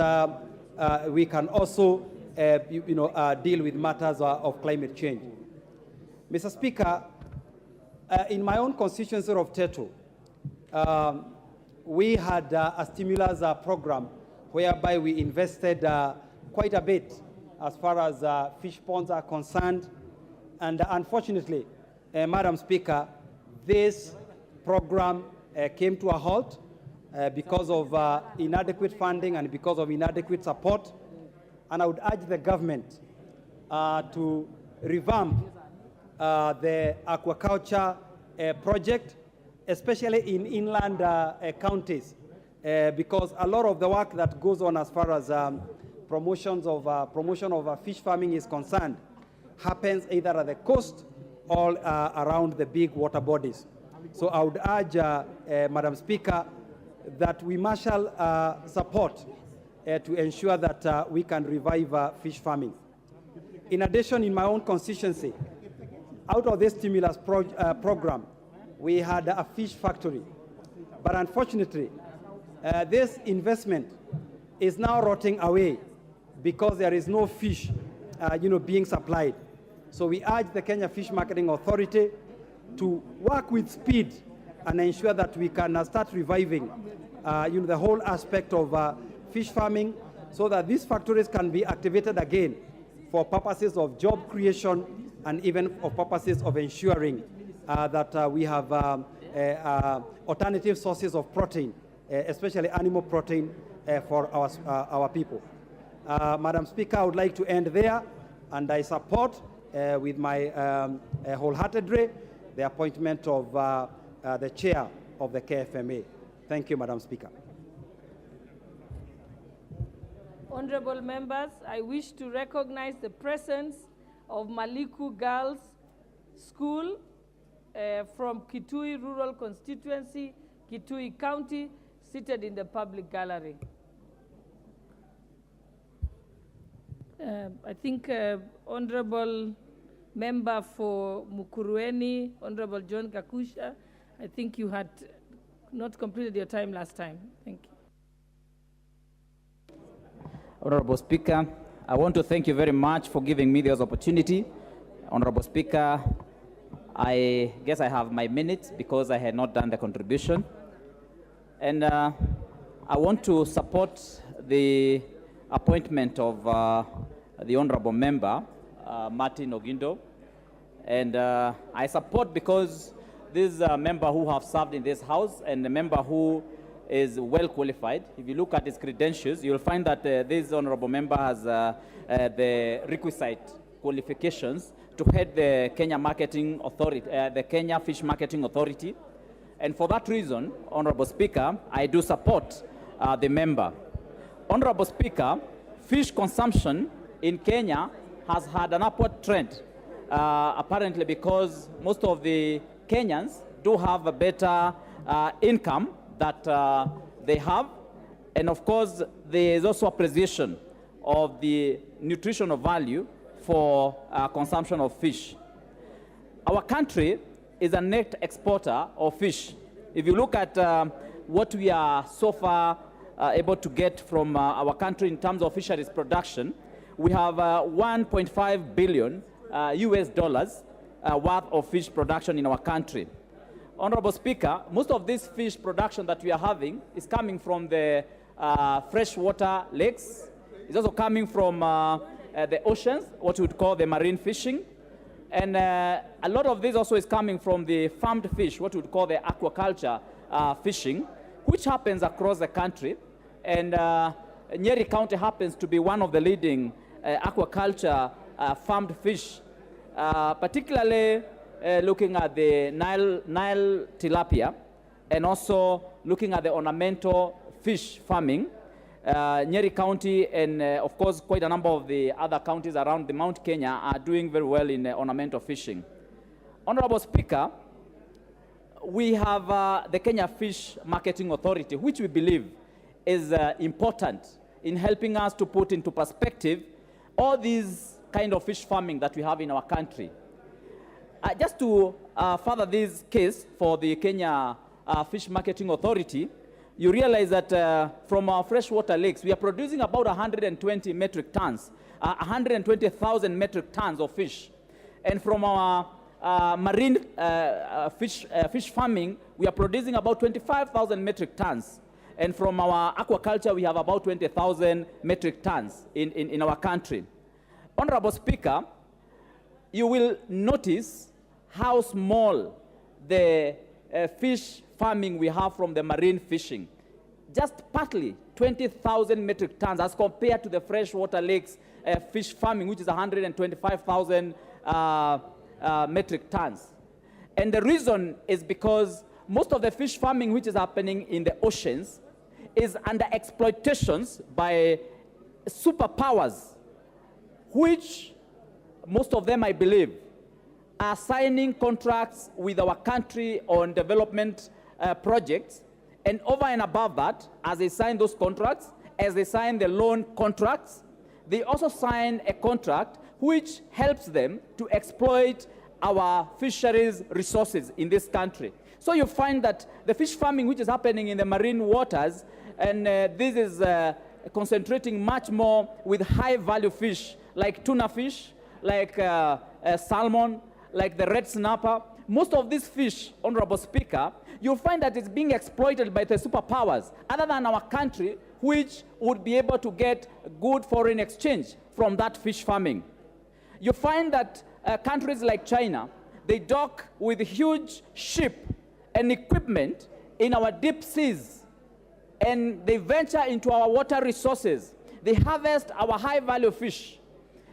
we can also deal with matters of climate change. Mr. Speaker, in my own constituency of Tetu, we had a stimulus program whereby we invested quite a bit as far as fish ponds are concerned. And unfortunately, Madam Speaker, this program came to a halt because of inadequate funding and because of inadequate support. And I would urge the government to revamp the aquaculture project, especially in inland counties, because a lot of the work that goes on as far as promotion of fish farming is concerned happens either at the coast or around the big water bodies. So I would urge, Madam Speaker, that we marshal support to ensure that we can revive fish farming. In addition, in my own constituency, out of this stimulus program, we had a fish factory. But unfortunately, this investment is now rotting away because there is no fish being supplied. So we urge the Kenya Fish Marketing Authority to work with speed and ensure that we can start reviving the whole aspect of fish farming so that these factories can be activated again for purposes of job creation and even for purposes of ensuring that we have alternative sources of protein, especially animal protein, for our people. Madam Speaker, I would like to end there, and I support with my wholeheartedly the appointment of the chair of the KFMA. Thank you, Madam Speaker. Honorable members, I wish to recognize the presence of Maliku Girls School from Kitui Rural Constituency, Kitui County, seated in the public gallery. I think Honorable Member for Mukurueni, Honorable John Kakusha, I think you had not completed your time last time. Thank you. Honorable Speaker, I want to thank you very much for giving me this opportunity. Honorable Speaker, I guess I have my minutes because I had not done the contribution. And I want to support the appointment of the honorable member, Martin Ogindo. And I support because this is a member who have served in this house and a member who is well qualified. If you look at his credentials, you'll find that this honorable member has the requisite qualifications to head the Kenya Marketing Authority, the Kenya Fish Marketing Authority. And for that reason, Honorable Speaker, I do support the member. Honorable Speaker, fish consumption in Kenya has had an upward trend, apparently because most of the Kenyans do have a better income that they have. And of course, there is also appreciation of the nutritional value for consumption of fish. Our country is a net exporter of fish. If you look at what we are so far able to get from our country in terms of fisheries production, we have 1.5 billion US dollars worth of fish production in our country. Honorable Speaker, most of this fish production that we are having is coming from the freshwater lakes. It's also coming from the oceans, what we would call the marine fishing. And a lot of this also is coming from the farmed fish, what we would call the aquaculture fishing, which happens across the country. And Nyeri County happens to be one of the leading aquaculture farmed fish, particularly looking at the Nile tilapia, and also looking at the ornamental fish farming. Nyeri County and, of course, quite a number of the other counties around the Mount Kenya are doing very well in ornamental fishing. Honorable Speaker, we have the Kenya Fish Marketing Authority, which we believe is important in helping us to put into perspective all these kind of fish farming that we have in our country. Just to further this case for the Kenya Fish Marketing Authority, you realize that from our freshwater lakes, we are producing about 120 metric tons, 120,000 metric tons of fish. And from our marine fish farming, we are producing about 25,000 metric tons. And from our aquaculture, we have about 20,000 metric tons in our country. Honorable Speaker, you will notice how small the fish farming we have from the marine fishing. Just partly 20,000 metric tons as compared to the freshwater lakes fish farming, which is 125,000 metric tons. And the reason is because most of the fish farming which is happening in the oceans is under exploitations by superpowers, which most of them, I believe, are signing contracts with our country on development projects. And over and above that, as they sign those contracts, as they sign the loan contracts, they also sign a contract which helps them to exploit our fisheries resources in this country. So you find that the fish farming which is happening in the marine waters, and this is concentrating much more with high value fish, like tuna fish, like salmon, like the red snapper. Most of these fish, Honorable Speaker, you'll find that it's being exploited by the superpowers other than our country, which would be able to get good foreign exchange from that fish farming. You find that countries like China, they dock with huge ship and equipment in our deep seas, and they venture into our water resources. They harvest our high-value fish.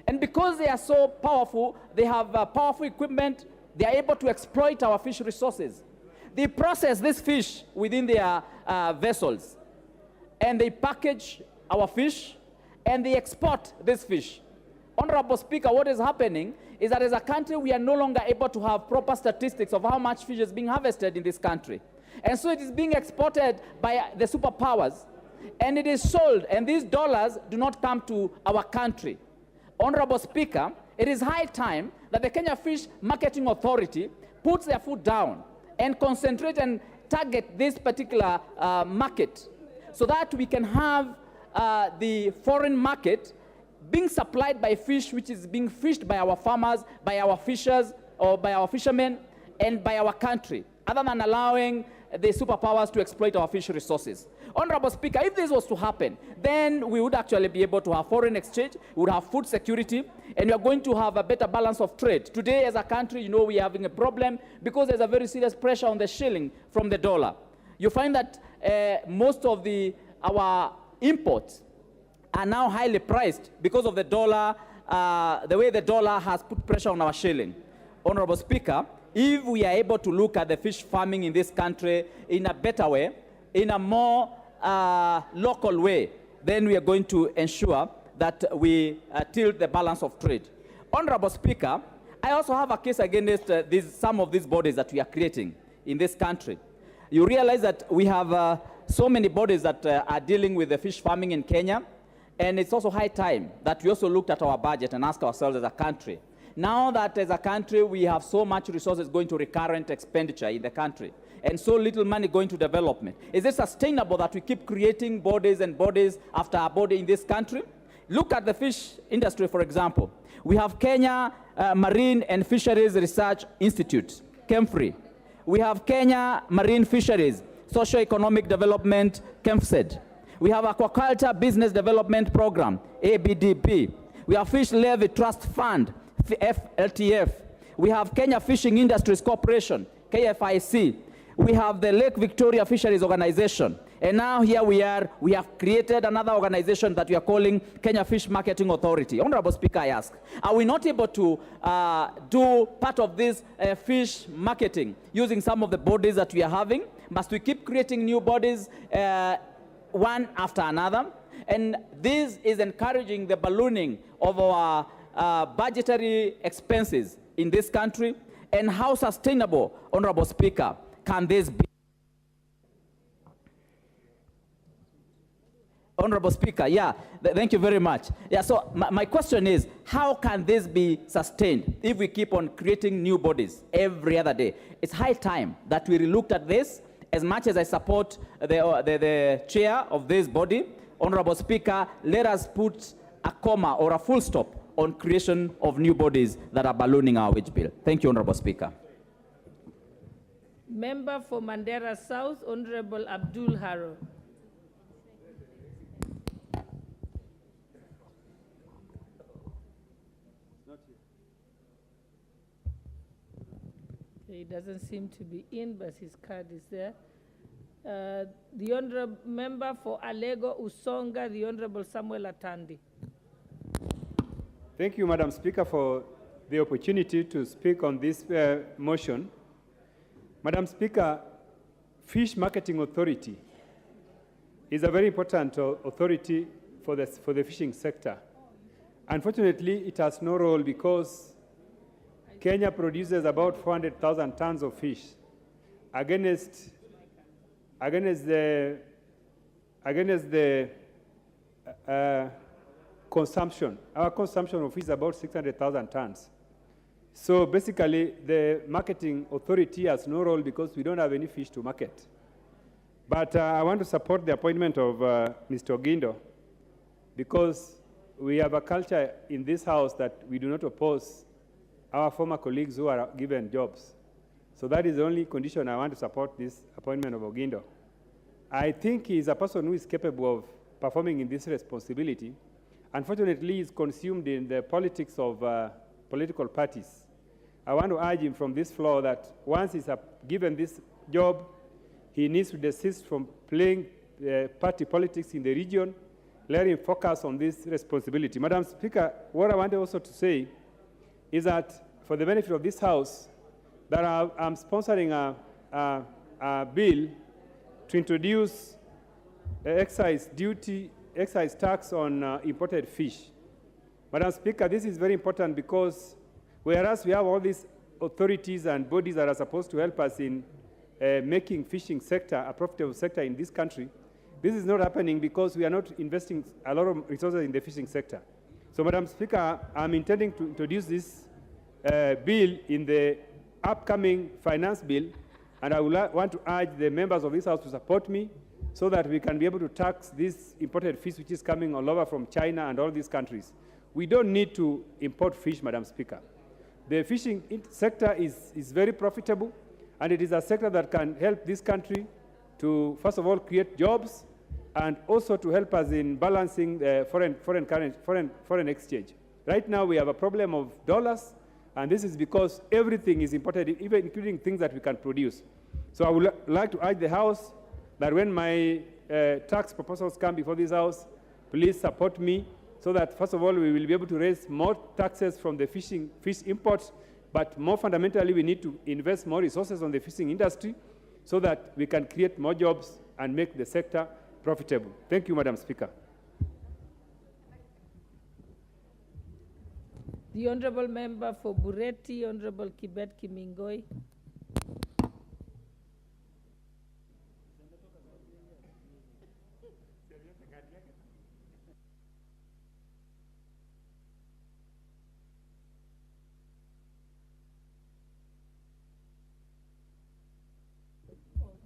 And because they are so powerful, they have powerful equipment, they are able to exploit our fish resources. They process this fish within their vessels, and they package our fish, and they export this fish. Honorable Speaker, what is happening is that as a country, we are no longer able to have proper statistics of how much fish is being harvested in this country. And so it is being exported by the superpowers, and it is sold, and these dollars do not come to our country. Honorable Speaker, it is high time that the Kenya Fish Marketing Authority puts their foot down and concentrate and target this particular market so that we can have the foreign market being supplied by fish which is being fished by our farmers, by our fishers, or by our fishermen, and by our country. other than allowing the superpowers to exploit our fish resources. Honorable Speaker, if this was to happen, then we would actually be able to have foreign exchange, we would have food security, and we are going to have a better balance of trade. Today, as a country, you know, we are having a problem because there's a very serious pressure on the shilling from the dollar. You find that most of our imports are now highly priced because of the dollar, the way the dollar has put pressure on our shilling. Honorable Speaker, if we are able to look at the fish farming in this country in a better way, in a more local way, then we are going to ensure that we tilt the balance of trade. Honorable Speaker, I also have a case against some of these bodies that we are creating in this country. You realize that we have so many bodies that are dealing with the fish farming in Kenya, and it's also high time that we also looked at our budget and asked ourselves as a country, now that as a country we have so much resources going to recurrent expenditure in the country and so little money going to development, is it sustainable that we keep creating bodies and bodies after a body in this country? Look at the fish industry, for example. We have Kenya Marine and Fisheries Research Institute, KEMFRI. We have Kenya Marine Fisheries, Socio-Economic Development, KEMFSED. We have Aquaculture Business Development Program, ABDP. We have Fish Levy Trust Fund, FLTF. We have Kenya Fishing Industries Corporation, KFIC. We have the Lake Victoria Fisheries Organization. And now here we have created another organization that we are calling Kenya Fish Marketing Authority. Honorable Speaker, I ask, are we not able to do part of this fish marketing using some of the bodies that we are having? Must we keep creating new bodies one after another? And this is encouraging the ballooning of our budgetary expenses in this country. And how sustainable, Honorable Speaker, can this be? Honorable Speaker, thank you very much. So my question is, how can this be sustained if we keep on creating new bodies every other day? It's high time that we relooked at this. As much as I support the chair of this body, Honorable Speaker, let us put a comma or a full stop on creation of new bodies that are ballooning our wage bill. Thank you, Honorable Speaker. Member for Mandera South, Honorable Abdul Haro. He doesn't seem to be in, but his card is there. The Honorable Member for Alego Usonga, the Honorable Samuel Atandi. Thank you, Madam Speaker, for the opportunity to speak on this motion. Madam Speaker, Fish Marketing Authority is a very important authority for the fishing sector. Unfortunately, it has no role because Kenya produces about 400,000 tons of fish against the consumption. Our consumption of fish is about 600,000 tons. So basically, the marketing authority has no role because we don't have any fish to market. But I want to support the appointment of Mr. Ogindo because we have a culture in this House that we do not oppose our former colleagues who are given jobs. So that is the only condition I want to support this appointment of Ogindo. I think he is a person who is capable of performing in this responsibility. Unfortunately, he is consumed in the politics of political parties. I want to urge him from this floor that once he's given this job, he needs to desist from playing party politics in the region. Let him focus on this responsibility. Madam Speaker, what I want also to say is that for the benefit of this House, that I'm sponsoring a bill to introduce excise tax on imported fish. Madam Speaker, this is very important because whereas we have all these authorities and bodies that are supposed to help us in making fishing sector a profitable sector in this country, this is not happening because we are not investing a lot of resources in the fishing sector. So, Madam Speaker, I'm intending to introduce this bill in the upcoming finance bill, and I would want to urge the members of this House to support me so that we can be able to tax this imported fish which is coming all over from China and all these countries. We don't need to import fish, Madam Speaker. The fishing sector is very profitable, And it is a sector that can help this country to, first of all, create jobs and also to help us in balancing the foreign exchange. Right now, we have a problem of dollars, and this is because everything is imported, even including things that we can produce. So I would like to urge the House that when my tax proposals come before this House, please support me so that, first of all, we will be able to raise more taxes from the fish imports, but more fundamentally, we need to invest more resources on the fishing industry so that we can create more jobs and make the sector profitable. Thank you, Madam Speaker. The Honourable Member for Bureti, Honourable Kibet Kimingoi.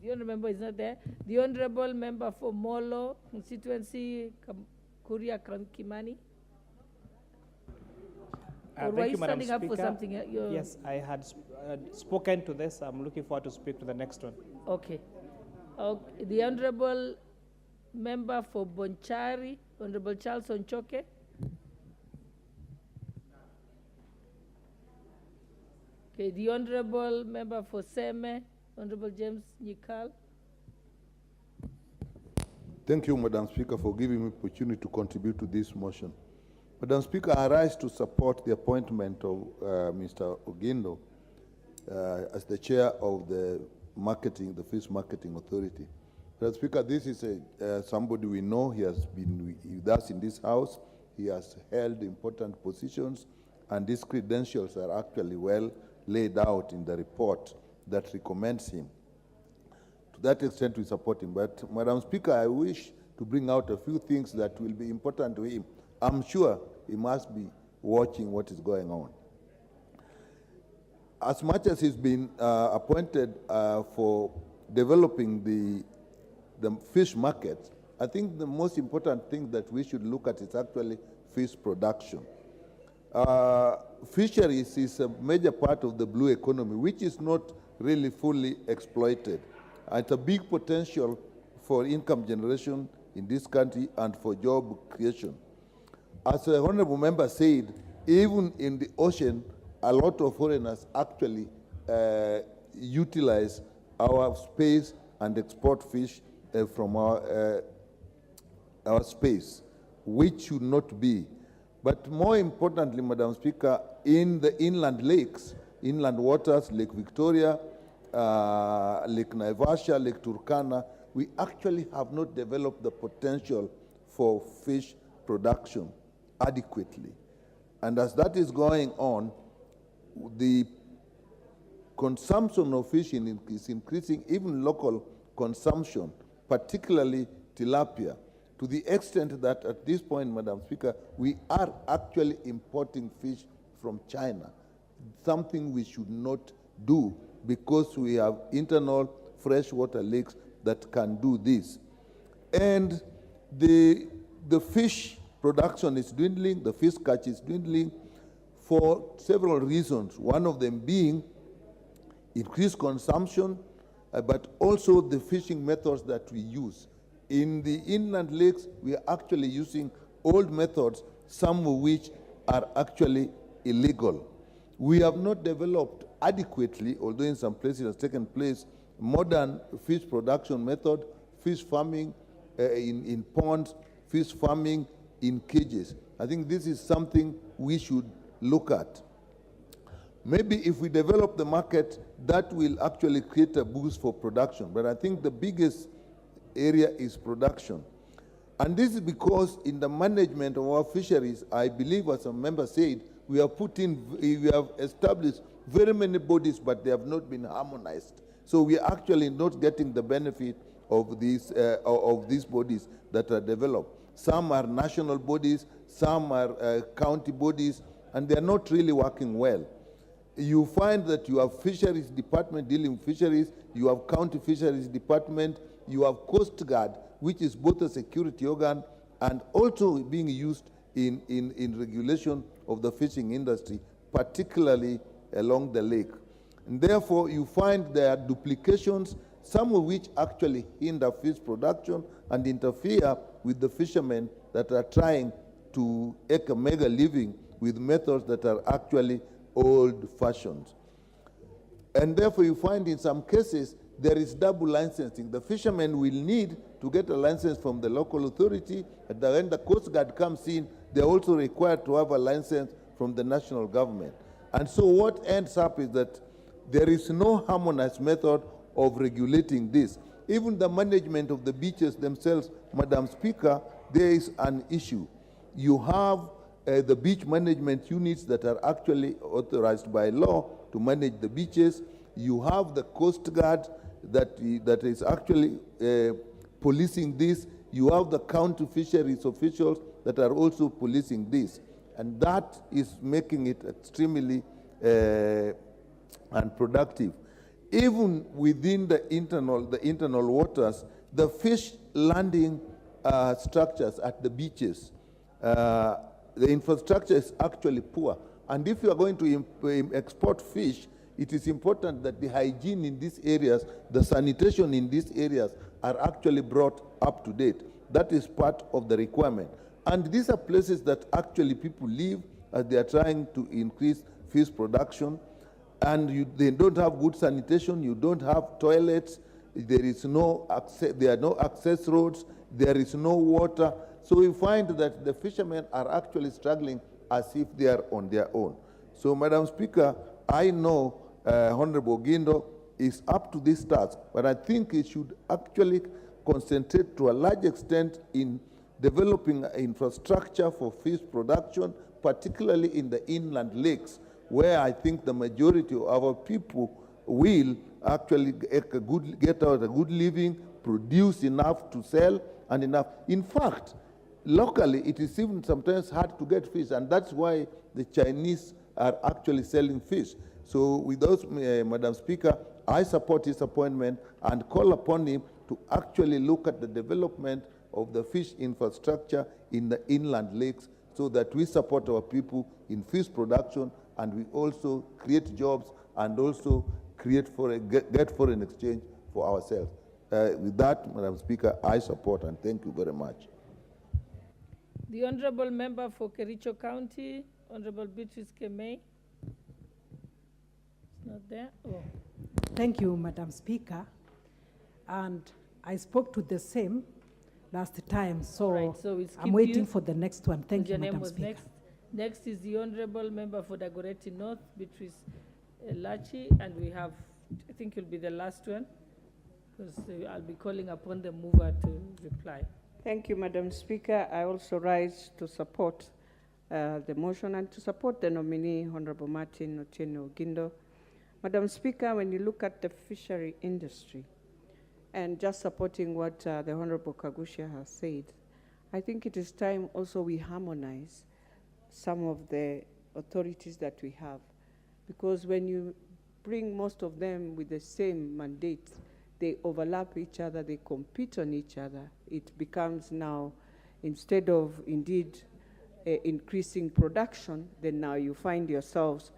The Honourable Member is not there. The Honourable Member for Molo, constituency, Kuria Kimani. Or were you standing up for something? Yes, I had spoken to this. I'm looking forward to speak to the next one. Okay. The Honourable Member for Bonchari, Honourable Charles Onchoke. Okay, the Honourable Member for Seme, Honourable James Nyikal. Thank you, Madam Speaker, for giving me opportunity to contribute to this motion. Madam Speaker, I rise to support the appointment of Mr. Ogindo as the chair of the Fish Marketing Authority. Madam Speaker, this is somebody we know. He has been with us in this House. He has held important positions, and these credentials are actually well laid out in the report that recommends him. To that extent, we support him. But, Madam Speaker, I wish to bring out a few things that will be important to him. I'm sure he must be watching what is going on. As much as he's been appointed for developing the fish market, I think the most important thing that we should look at is actually fish production. Fisheries is a major part of the blue economy, which is not really fully exploited. It's a big potential for income generation in this country and for job creation. As the Honourable Member said, even in the ocean, a lot of foreigners actually utilize our space and export fish from our space, which should not be. But more importantly, Madam Speaker, in the inland lakes, inland waters, Lake Victoria, Lake Naivasha, Lake Turkana, we actually have not developed the potential for fish production adequately. And as that is going on, the consumption of fish is increasing, even local consumption, particularly tilapia, to the extent that at this point, Madam Speaker, we are actually importing fish from China, something we should not do because we have internal freshwater lakes that can do this. And the fish production is dwindling, the fish catch is dwindling for several reasons, one of them being increased consumption, but also the fishing methods that we use. In the inland lakes, we are actually using old methods, some of which are actually illegal. We have not developed adequately, although in some places it has taken place, modern fish production method, fish farming in ponds, fish farming in cages. I think this is something we should look at. Maybe if we develop the market, that will actually create a boost for production. But I think the biggest area is production. And this is because in the management of our fisheries, I believe, as a member said, we have established very many bodies, but they have not been harmonized. So we are actually not getting the benefit of these bodies that are developed. Some are national bodies, some are county bodies, and they are not really working well. You find that you have fisheries department dealing with fisheries, you have county fisheries department, you have Coast Guard, which is both a security organ and also being used in regulation of the fishing industry, particularly along the lake. And therefore, you find there are duplications, some of which actually hinder fish production and interfere with the fishermen that are trying to make a mega living with methods that are actually old-fashioned. And therefore, you find in some cases, there is double licensing. The fishermen will need to get a license from the local authority, and when the Coast Guard comes in, they're also required to have a license from the national government. And so what ends up is that there is no harmonized method of regulating this. Even the management of the beaches themselves, Madam Speaker, there is an issue. You have the beach management units that are actually authorized by law to manage the beaches. You have the Coast Guard that is actually policing this. You have the county fisheries officials that are also policing this. And that is making it extremely unproductive. Even within the internal waters, the fish landing structures at the beaches, the infrastructure is actually poor. And if you are going to export fish, it is important that the hygiene in these areas, the sanitation in these areas are actually brought up to date. That is part of the requirement. And these are places that actually people live as they are trying to increase fish production. And they don't have good sanitation, you don't have toilets, there is no access, there are no access roads, there is no water. So we find that the fishermen are actually struggling as if they are on their own. So, Madam Speaker, I know Honorable Gindo is up to this task, but I think it should actually concentrate to a large extent in developing infrastructure for fish production, particularly in the inland lakes, where I think the majority of our people will actually get out a good living, produce enough to sell, and enough. In fact, locally, it is even sometimes hard to get fish, and that's why the Chinese are actually selling fish. So with those, Madam Speaker, I support his appointment and call upon him to actually look at the development of the fish infrastructure in the inland lakes so that we support our people in fish production and we also create jobs and also create get foreign exchange for ourselves. With that, Madam Speaker, I support and thank you very much. The Honorable Member for Kericho County, Honorable Beatrice Kemei. Not there? Oh. Thank you, Madam Speaker. And I spoke to the same last time, so, right, so I'm waiting for the next one. Thank you, your name Madam was Speaker. Next is the Honorable Member for Dagoretti North, Beatrice Lachi, and we have, I think you'll be the last one, because I'll be calling upon the mover to reply. Thank you, Madam Speaker. I also rise to support the motion and to support the nominee, Honorable Martin Otieno Gindo. Madam Speaker, when you look at the fishery industry, and just supporting what the Honorable Kagusha has said, I think it is time also we harmonize some of the authorities that we have. Because when you bring most of them with the same mandate, they overlap each other, they compete on each other. It becomes now, instead of indeed increasing production, then now you find yourselves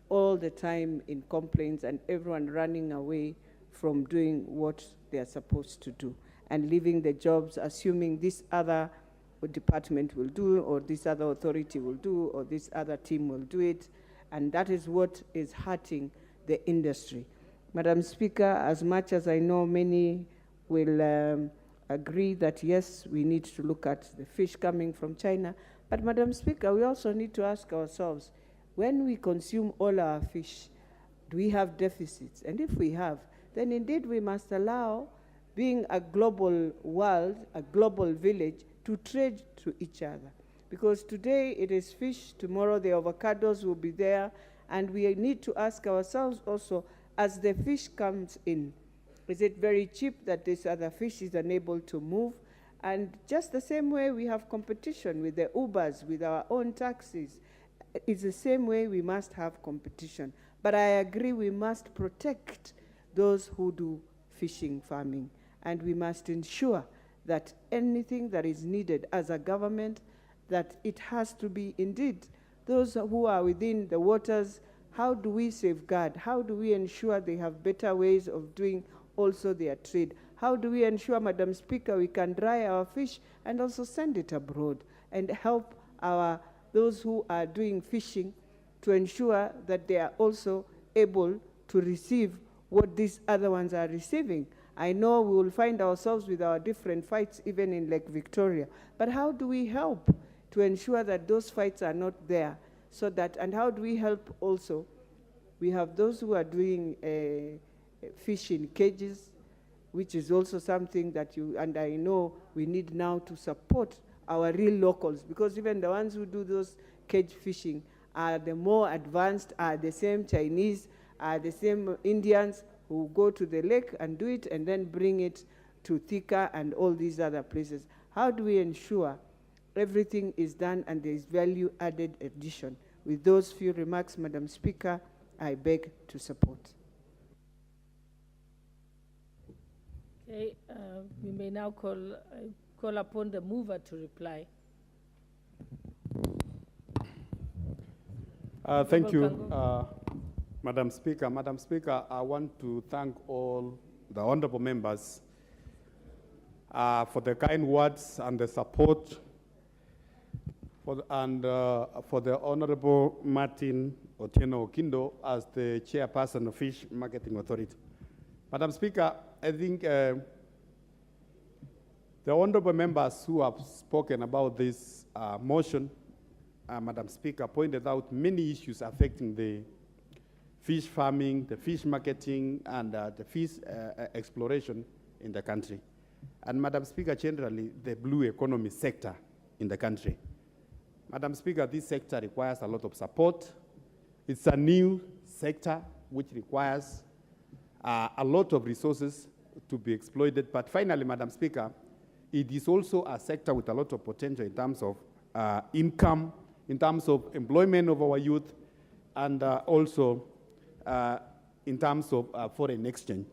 all the time in complaints and everyone running away from doing what they are supposed to do and leaving the jobs, assuming this other department will do, or this other authority will do, or this other team will do it. And that is what is hurting the industry. Madam Speaker, as much as I know many will agree that yes, we need to look at the fish coming from China, but Madam Speaker, we also need to ask ourselves, when we consume all our fish, do we have deficits? And if we have, then indeed we must allow, being a global world, a global village, to trade to each other. Because today it is fish, tomorrow the avocados will be there, and we need to ask ourselves also, as the fish comes in, is it very cheap that this other fish is unable to move? And just the same way we have competition with the Ubers, with our own taxis, it's the same way we must have competition. But I agree we must protect those who do fishing farming, and we must ensure that anything that is needed as a government, that it has to be indeed those who are within the waters how do we safeguard? How do we ensure they have better ways of doing also their trade? How do we ensure, Madam Speaker, we can dry our fish and also send it abroad and help those who are doing fishing to ensure that they are also able to receive what these other ones are receiving? I know we will find ourselves with our different fights even in Lake Victoria, but how do we help to ensure that those fights are not there? So that, and how do we help also? We have those who are doing fish in cages, which is also something that and I know we need now to support our real locals, because even the ones who do those cage fishing are the more advanced, are the same Chinese, are the same Indians who go to the lake and do it and then bring it to Thika and all these other places. How do we ensure everything is done and there is value added addition? With those few remarks, Madam Speaker, I beg to support. Okay, we may now call upon the mover to reply. Thank you, Madam Speaker. Madam Speaker, I want to thank all the honorable members for the kind words and the support, for the Honorable Martin Otieno Okindo as the chairperson of Fish Marketing Authority. Madam Speaker, I think the honorable members who have spoken about this motion, Madam Speaker, pointed out many issues affecting the fish farming, the fish marketing, and the fish exploration in the country. And Madam Speaker, generally, the blue economy sector in the country. Madam Speaker, this sector requires a lot of support. It's a new sector which requires a lot of resources to be exploited. But finally, Madam Speaker, it is also a sector with a lot of potential in terms of income, in terms of employment of our youth, and also in terms of foreign exchange.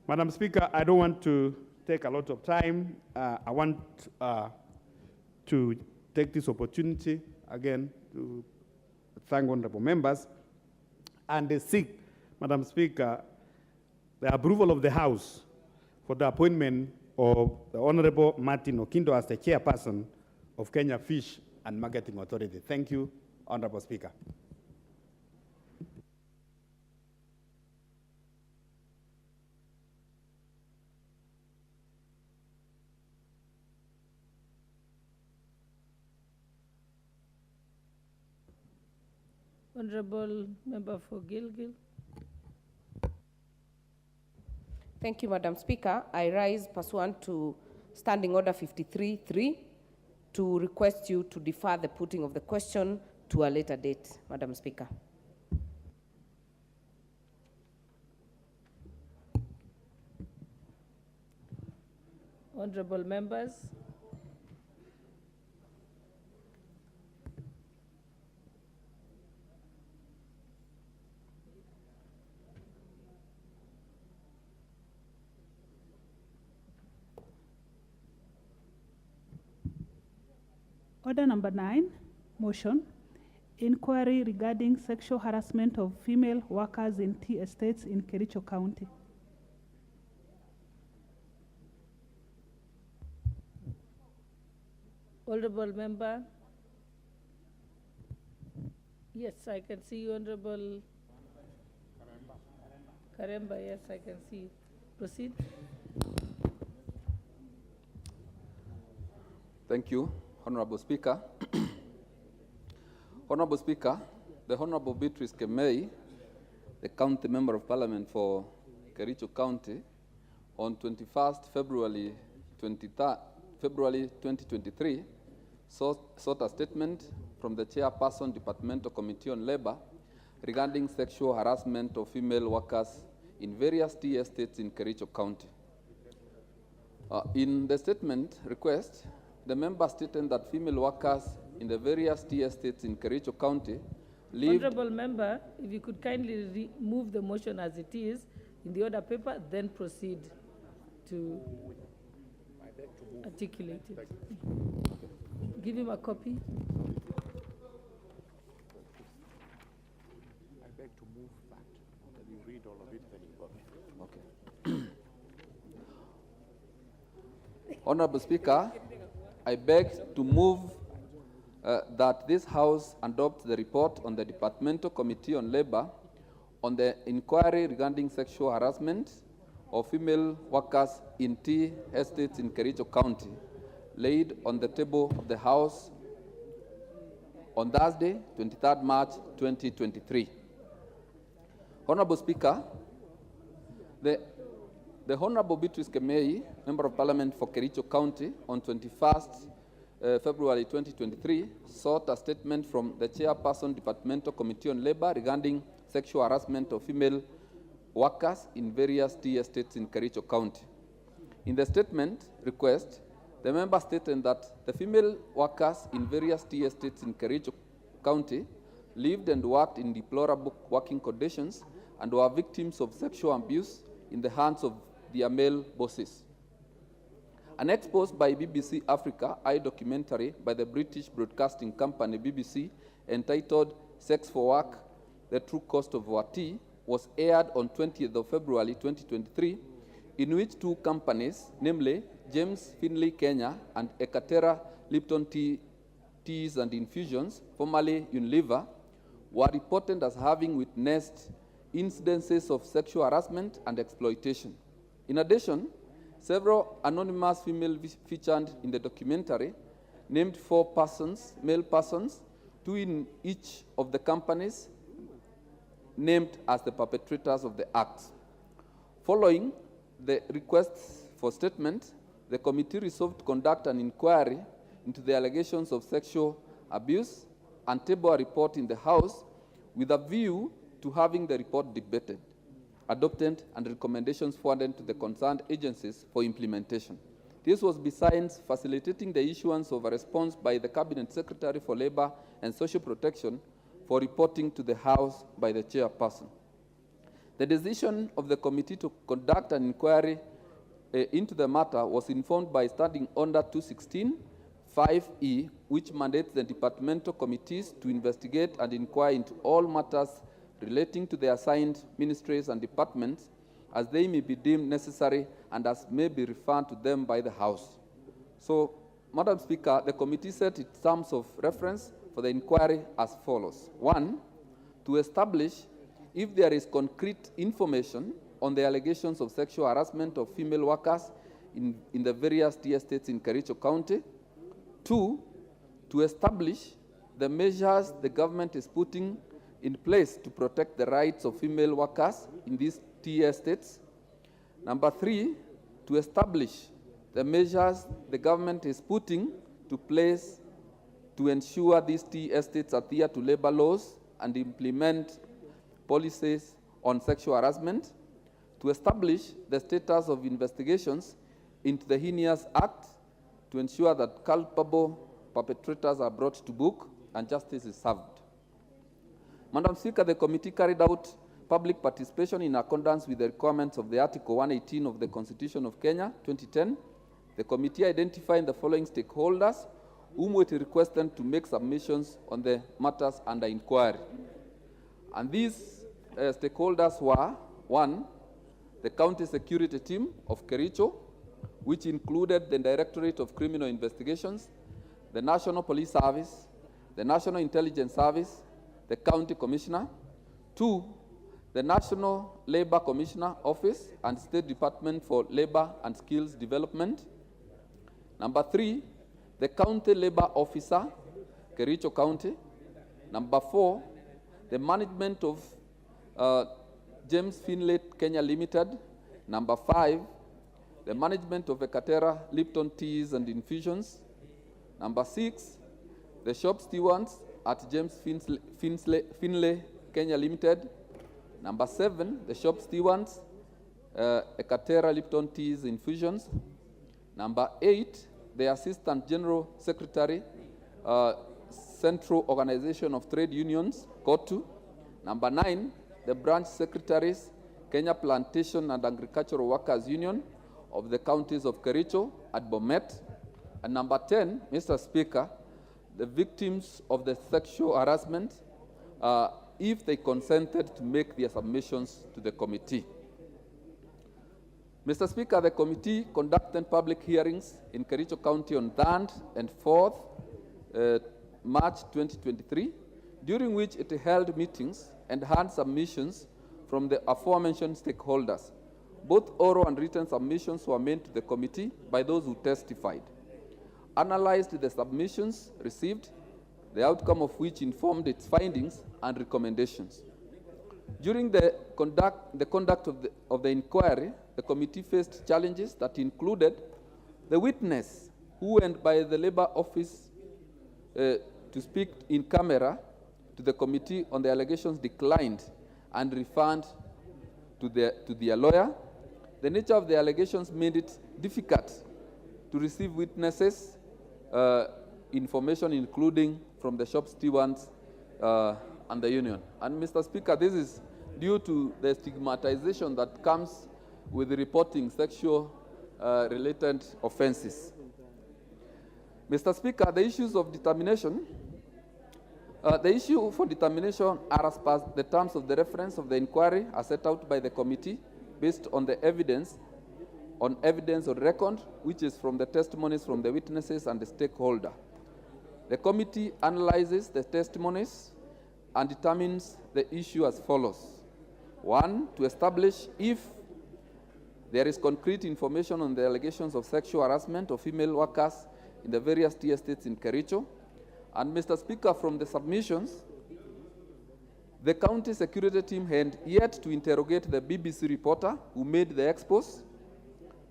Madam Speaker, I don't want to take a lot of time. I want to take this opportunity again to thank honorable members and seek, Madam Speaker, the approval of the House for the appointment of the Honorable Martin Okindo as the chairperson of Kenya Fish and Marketing Authority. Thank you, Honorable Speaker. Honorable Member for Gilgil. Thank you, Madam Speaker. I rise pursuant to Standing Order 53.3 to request you to defer the putting of the question to a later date, Madam Speaker. Honorable members. Order number 9, motion, inquiry regarding sexual harassment of female workers in tea estates in Kericho County. Honorable member. Yes, I can see you, Honorable Karemba. Yes, I can see you. Proceed. Thank you, Honorable Speaker. Honorable Speaker, the Honorable Beatrice Kemei, the County Member of Parliament for Kericho County, on 21st February 2023, sought a statement from the Chairperson, Departmental Committee on Labor, regarding sexual harassment of female workers in various tea estates in Kericho County. In the statement request, the member stated that female workers in the various tea estates in Kericho County lived... Honorable member, if you could kindly move the motion as it is in the order paper, then proceed to articulate it. Give him a copy. beg to move that. Then you read all of it, then you vote. Okay. Honorable Speaker, I beg to move that this House adopt the report on the Departmental Committee on Labor on the inquiry regarding sexual harassment of female workers in tea estates in Kericho County, laid on the table of the House on Thursday, 23rd March 2023. Honorable Speaker, the Honorable Beatrice Kemei, Member of Parliament for Kericho County, on 21st February 2023, sought a statement from the Chairperson, Departmental Committee on Labor regarding sexual harassment of female workers in various tea estates in Kericho County. In the statement request, the member stated that the female workers in various tea estates in Kericho County lived and worked in deplorable working conditions and were victims of sexual abuse in the hands of their male bosses. An exposed by BBC Africa, a documentary by the British broadcasting company BBC entitled Sex for Work, The True Cost of Our Tea, was aired on 20th of February 2023, in which two companies, namely James Finlay Kenya and Ekatera Lipton Teas and Infusions, formerly Unilever, were reported as having witnessed incidences of sexual harassment and exploitation. In addition, several anonymous female featured in the documentary named 4 persons, male persons, 2 in each of the companies, named as the perpetrators of the act. Following the requests for statement, the committee resolved to conduct an inquiry into the allegations of sexual abuse and table a report in the House with a view to having the report debated, adopted, and recommendations forwarded to the concerned agencies for implementation. This was besides facilitating the issuance of a response by the Cabinet Secretary for Labor and Social Protection for reporting to the House by the chairperson. The decision of the committee to conduct an inquiry into the matter was informed by Standing Order 216(5)(e), which mandates the departmental committees to investigate and inquire into all matters relating to the assigned ministries and departments as they may be deemed necessary and as may be referred to them by the House. So, Madam Speaker, the committee set its terms of reference for the inquiry as follows. 1, to establish if there is concrete information on the allegations of sexual harassment of female workers in the various tea estates in Kericho County. 2, to establish the measures the government is putting in place to protect the rights of female workers in these tea estates. Number 3, to establish the measures the government is putting to place to ensure these tea estates adhere to labor laws and implement policies on sexual harassment. To establish the status of investigations into the heinous act to ensure that culpable perpetrators are brought to book and justice is served. Madam Speaker, the committee carried out public participation in accordance with the requirements of the Article 118 of the Constitution of Kenya, 2010. The committee identified the following stakeholders whom it requested to make submissions on the matters under inquiry. And these stakeholders were, 1, the County Security Team of Kericho, which included the Directorate of Criminal Investigations, the National Police Service, the National Intelligence Service, the County Commissioner. 2, the National Labor Commissioner Office and State Department for Labor and Skills Development. Number 3, the County Labor Officer, Kericho County. Number 4, the management of James Finlay Kenya Limited. Number 5, the management of Ekatera Lipton Teas and Infusions. Number 6, the shop stewards at James Finlay Kenya Limited. Number 7, the shop stewards, Ekatera Lipton Teas Infusions. Number 8, the Assistant General Secretary, Central Organization of Trade Unions, COTU. Number 9, the branch secretaries, Kenya Plantation and Agricultural Workers Union of the counties of Kericho at Bomet. And number 10, Mr. Speaker, the victims of the sexual harassment if they consented to make their submissions to the committee. Mr. Speaker, the committee conducted public hearings in Kericho County on 3rd and 4th March 2023, during which it held meetings and heard submissions from the aforementioned stakeholders. Both oral and written submissions were made to the committee by those who testified, analyzed the submissions received, the outcome of which informed its findings and recommendations. During the conduct of the inquiry, the committee faced challenges that included the witness who went by the Labour Office to speak in camera to the committee on the allegations declined and referred to their lawyer. The nature of the allegations made it difficult to receive witnesses, information including from the shop stewards and the union. And Mr. Speaker, this is due to the stigmatization that comes with reporting sexual related offenses. Mr. Speaker, the issues of determination, the issue for determination are as per the terms of the reference of the inquiry as set out by the committee based on the evidence on record, which is from the testimonies from the witnesses and the stakeholder. The committee analyzes the testimonies and determines the issue as follows. 1, to establish if there is concrete information on the allegations of sexual harassment of female workers in the various tea estates in Kericho. And Mr. Speaker, from the submissions, the county security team had yet to interrogate the BBC reporter who made the expose.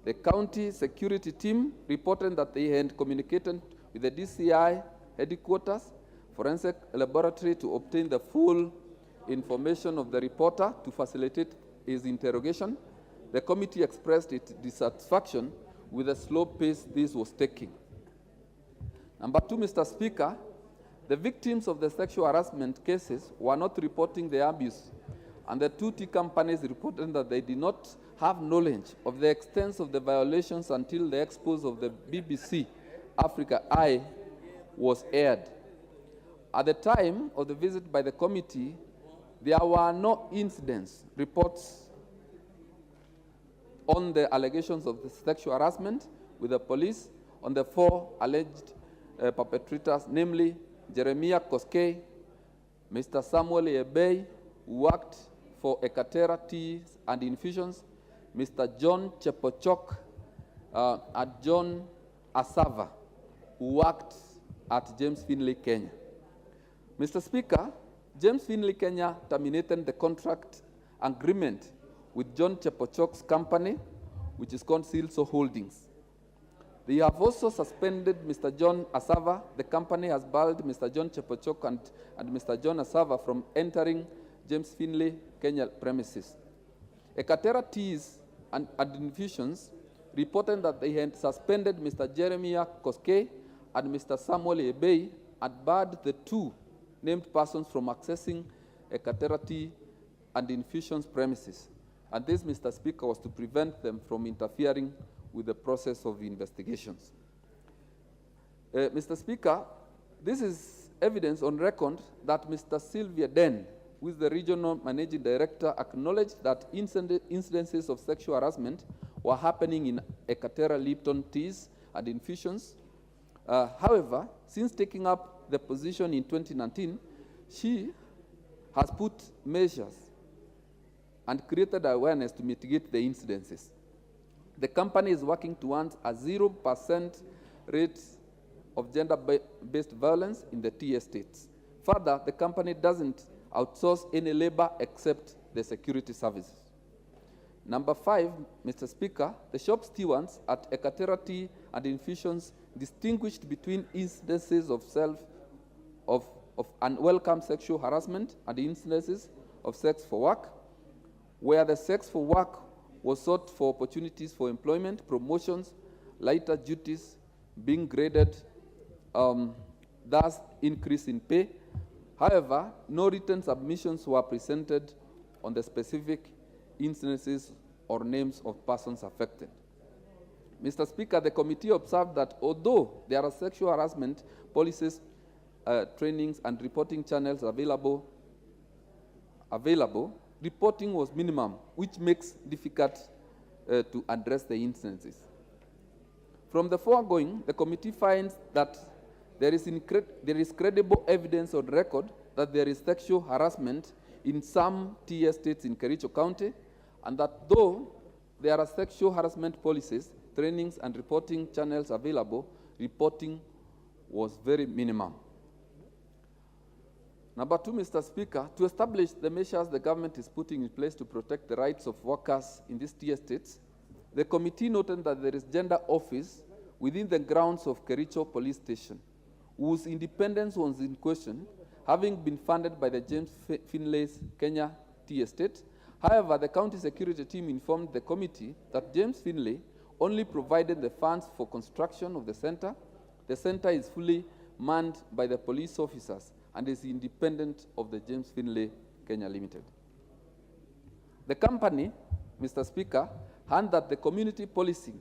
The county security team reported that they had communicated with the DCI headquarters, forensic laboratory to obtain the full information of the reporter to facilitate his interrogation. The committee expressed its dissatisfaction with the slow pace this was taking. Number 2, Mr. Speaker, the victims of the sexual harassment cases were not reporting the abuse, and the 2 tea companies reported that they did not have knowledge of the extent of the violations until the expose of the BBC Africa Eye was aired. At the time of the visit by the committee, there were no incidents, reports on the allegations of the sexual harassment with the police on the 4 alleged perpetrators, namely Jeremiah Koskei, Mr. Samuel Ebey, who worked for Ekatera Teas and Infusions, Mr. John Chepochok, and John Asava, who worked at James Finlay, Kenya. Mr. Speaker, James Finlay, Kenya terminated the contract agreement with John Chepochok's company, which is called Silso Holdings. They have also suspended Mr. John Asava. The company has barred Mr. John Chepochok and Mr. John Asava from entering James Finlay, Kenya premises. Ekatera Teas and Infusions reported that they had suspended Mr. Jeremiah Koskei and Mr. Samuel Ebey and barred the 2 named persons from accessing Ekatera Tea and Infusions premises. And this, Mr. Speaker, was to prevent them from interfering with the process of investigations. Mr. Speaker, this is evidence on record that Mr. Sylvia Den, who is the regional managing director, acknowledged that incidences of sexual harassment were happening in Ekatera Lipton Teas and Infusions. However, since taking up the position in 2019, she has put measures and created awareness to mitigate the incidences. The company is working towards a 0% rate of gender-based violence in the tea estates. Further, the company doesn't outsource any labor except the security services. Number 5, Mr. Speaker, the shop stewards at Ekatera Tea and Infusions distinguished between incidences of unwelcome sexual harassment and incidences of sex for work, where the sex for work was sought for opportunities for employment, promotions, lighter duties, being graded, thus increase in pay. However, no written submissions were presented on the specific incidences or names of persons affected. Mr. Speaker, the committee observed that although there are sexual harassment policies, trainings, and reporting channels available available, reporting was minimum, which makes difficult to address the instances. From the foregoing, the committee finds that there is credible evidence on record that there is sexual harassment in some tea estates in Kericho County, and that though there are sexual harassment policies, trainings, and reporting channels available, reporting was very minimum. Number two, Mr. Speaker, to establish the measures the government is putting in place to protect the rights of workers in these tea estates, the committee noted that there is gender office within the grounds of Kericho Police Station, whose independence was in question, having been funded by the James Finlay's Kenya Tea Estate. However, the county security team informed the committee that James Finlay only provided the funds for construction of the center. The center is fully manned by the police officers and is independent of the James Finlay Kenya Limited. The company, Mr. Speaker, handed that the community policing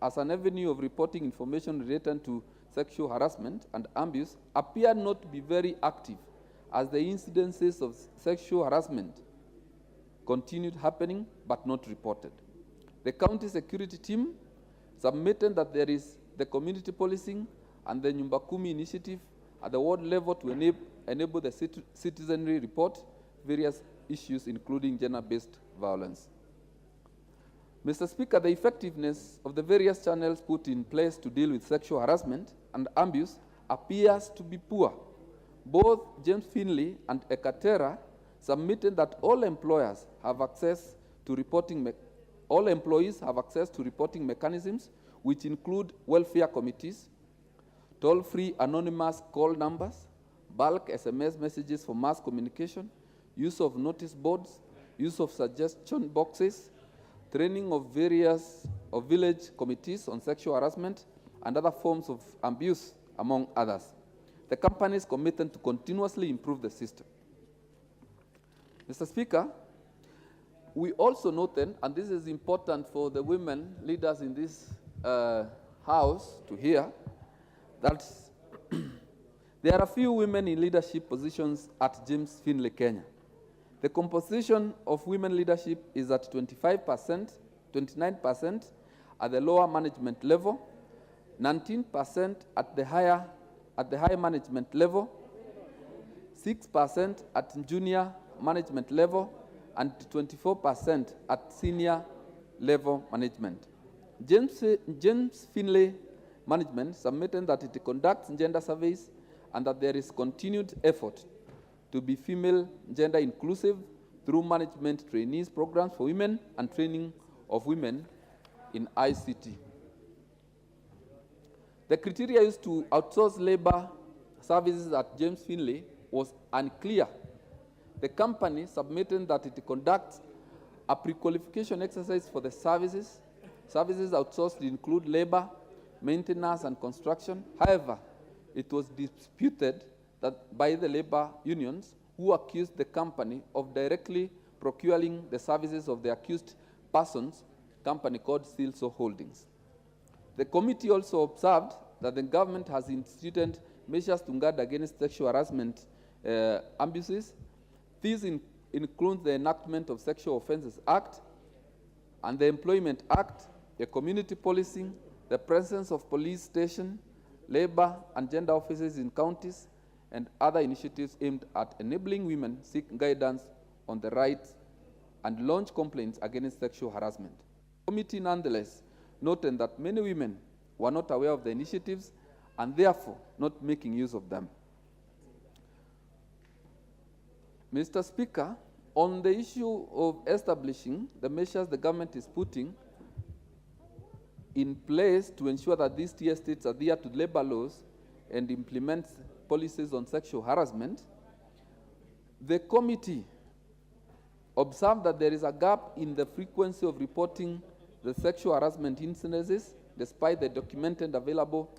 as an avenue of reporting information related to sexual harassment and abuse appeared not to be very active, as the incidences of sexual harassment continued happening but not reported. The county security team submitted that there is the community policing and the Nyumba Kumi initiative at the ward level to enable the citizenry report various issues, including gender-based violence. Mr. Speaker, the effectiveness of the various channels put in place to deal with sexual harassment and abuse appears to be poor. Both James Finlay and Ekatera submitted that all employees have access to reporting mechanisms, which include welfare committees, toll-free anonymous call numbers, bulk SMS messages for mass communication, use of notice boards, use of suggestion boxes, training of village committees on sexual harassment and other forms of abuse, among others. The company is committed to continuously improve the system. Mr. Speaker, we also noted, and this is important for the women leaders in this House to hear, that there are a few women in leadership positions at James Finlay, Kenya. The composition of women leadership is at 25%, 29% at the lower management level, 19% at the higher management level, 6% at junior management level, and 24% at senior level management. James Finlay Management submitted that it conducts gender surveys and that there is continued effort to be female gender inclusive through management trainees programs for women and training of women in ICT. The criteria used to outsource labor services at James Finlay was unclear. The company submitted that it conducts a pre-qualification exercise for the services. Services outsourced include labor, maintenance, and construction. However, it was disputed that by the labor unions who accused the company of directly procuring the services of the accused persons, company called Silso Holdings. The committee also observed that the government has instituted measures to guard against sexual harassment abuses. These include the enactment of Sexual Offences Act and the Employment Act, the community policing, the presence of police station, labor and gender offices in counties, and other initiatives aimed at enabling women seek guidance on the rights and launch complaints against sexual harassment. The committee nonetheless noted that many women were not aware of the initiatives and therefore not making use of them. Mr. Speaker, on the issue of establishing the measures the government is putting in place to ensure that these tea estates adhere to labor laws and implement policies on sexual harassment, the committee observed that there is a gap in the frequency of reporting the sexual harassment incidences despite the documented available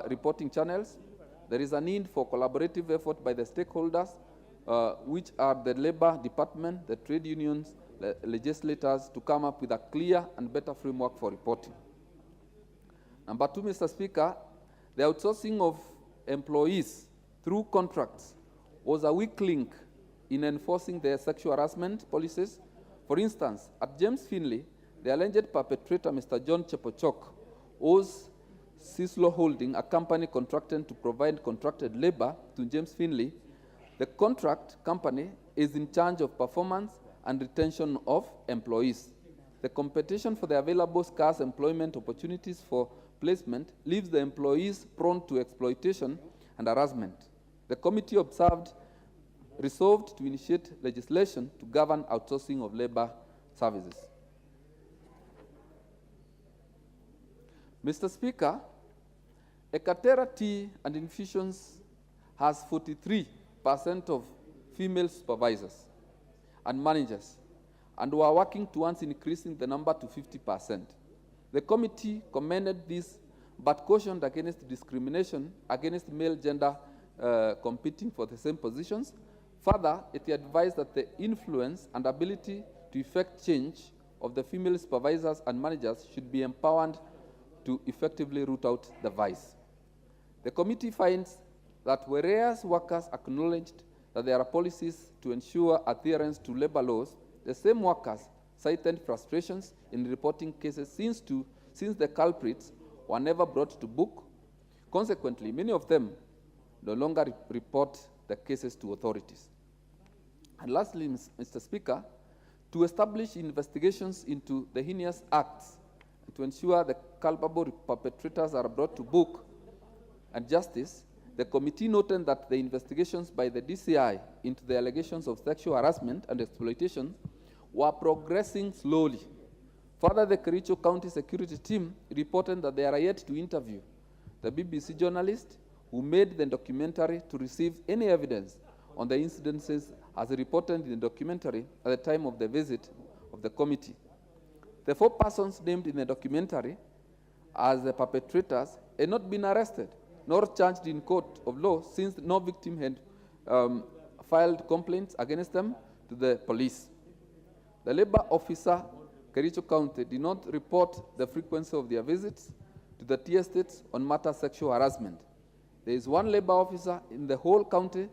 reporting channels. There is a need for collaborative effort by the stakeholders, which are the Labor Department, the trade unions, the legislators, to come up with a clear and better framework for reporting. Number two, Mr. Speaker, the outsourcing of employees through contracts was a weak link in enforcing their sexual harassment policies. For instance, at James Finley, the alleged perpetrator, Mr. John Chepochok, owes Sislo Holding, a company contracted to provide contracted labor to James Finley. The contract company is in charge of performance and retention of employees. The competition for the available scarce employment opportunities for placement leaves the employees prone to exploitation and harassment. The committee resolved to initiate legislation to govern outsourcing of labor services. Mr. Speaker, Ekaterra Tea and Infusions has 43% of female supervisors and managers, and we are working towards increasing the number to 50%. The committee commended this, but cautioned against discrimination against male gender competing for the same positions. Further, it advised that the influence and ability to effect change of the female supervisors and managers should be empowered to effectively root out the vice. The committee finds that whereas workers acknowledged that there are policies to ensure adherence to labor laws, the same workers cited frustrations in reporting cases since the culprits were never brought to book. Consequently, many of them no longer report the cases to authorities. And lastly, Mr. Speaker, to establish investigations into the heinous acts and to ensure the culpable perpetrators are brought to book and justice, the committee noted that the investigations by the DCI into the allegations of sexual harassment and exploitation were progressing slowly. Further, the Kericho County Security Team reported that they are yet to interview the BBC journalist who made the documentary to receive any evidence on the incidences as reported in the documentary at the time of the visit of the committee. The 4 persons named in the documentary as the perpetrators had not been arrested nor charged in court of law since no victim had filed complaints against them to the police. The labor officer, Kericho County, did not report the frequency of their visits to the tea estates on matter sexual harassment. There is 1 labor officer in the whole county,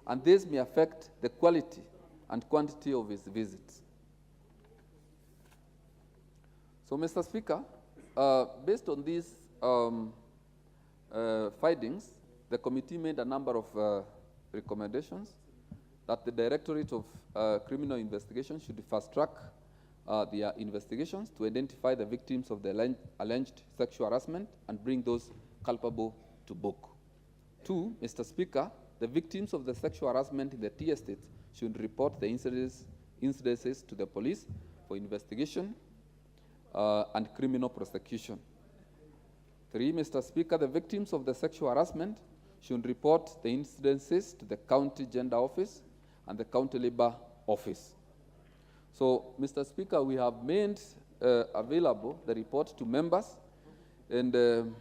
and this may affect the quality and quantity of his visits. So, Mr. Speaker, based on these findings, the committee made a number of recommendations that the Directorate of Criminal Investigation should fast-track their investigations to identify the victims of the alleged sexual harassment and bring those culpable to book. 2, Mr. Speaker, the victims of the sexual harassment in the tea estates should report the incidences to the police for investigation and criminal prosecution. 3, Mr. Speaker, the victims of the sexual harassment should report the incidences to the county gender office and the county labor office. So, Mr. Speaker, we have made available the report to members, and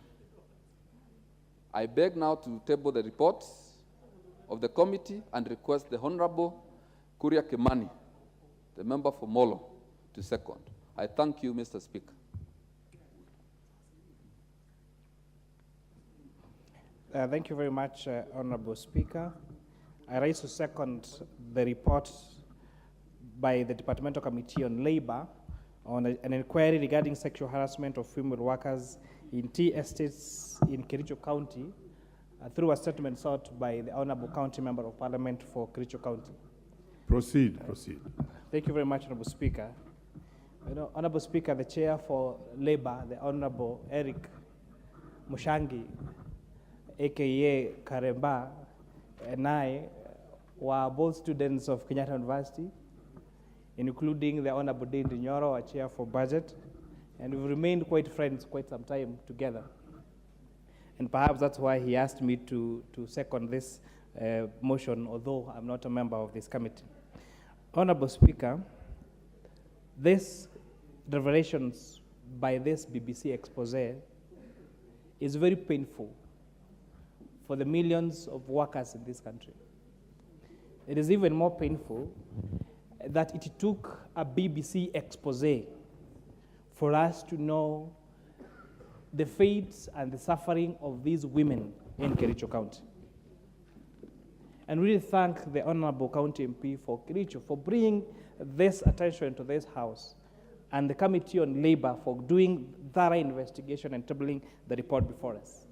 I beg now to table the reports of the committee and request the Honorable Kuria Kimani, the member for Molo, to second. I thank you, Mr. Speaker. Thank you very much, Honorable Speaker. I rise to second the report by the Departmental Committee on Labor on an inquiry regarding sexual harassment of female workers in tea estates in Kericho County through a statement sought by the Honorable County Member of Parliament for Kericho County. Proceed. Thank you very much, Honorable Speaker. Honorable Speaker, the Chair for Labor, the Honorable Eric Mushangi, aka Karemba, and I were both students of Kenyatta University, including the Honorable Dean Nyoro, our Chair for Budget, and we've remained quite friends quite some time together. And perhaps that's why he asked me to second this motion, although I'm not a member of this committee. Honorable Speaker, this revelations by this BBC expose is very painful for the millions of workers in this country. It is even more painful that it took a BBC expose for us to know the fates and the suffering of these women in Kericho County. and really thank the Honorable County MP for Kericho for bringing this attention to this House and the Committee on Labor for doing thorough investigation and tabling the report before us.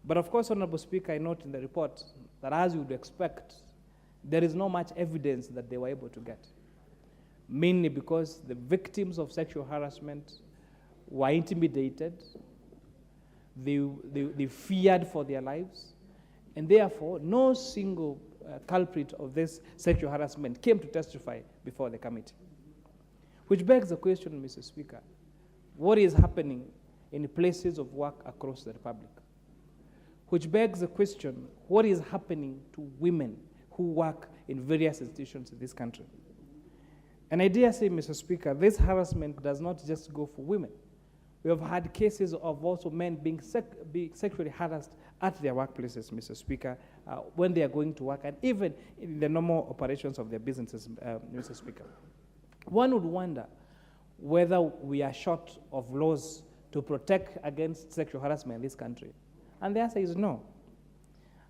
But of course, Honorable Speaker, I note in the report that as you would expect, there is not much evidence that they were able to get, mainly because the victims of sexual harassment were intimidated, they feared for their lives, and therefore no single culprit of this sexual harassment came to testify before the committee. Which begs the question, Mr. Speaker, what is happening in places of work across the Republic? Which begs the question, what is happening to women who work in various institutions in this country? And I dare say, Mr. Speaker, this harassment does not just go for women. We have had cases of also men being sexually harassed at their workplaces, Mr. Speaker, when they are going to work, and even in the normal operations of their businesses, Mr. Speaker. One would wonder whether we are short of laws to protect against sexual harassment in this country. And the answer is no.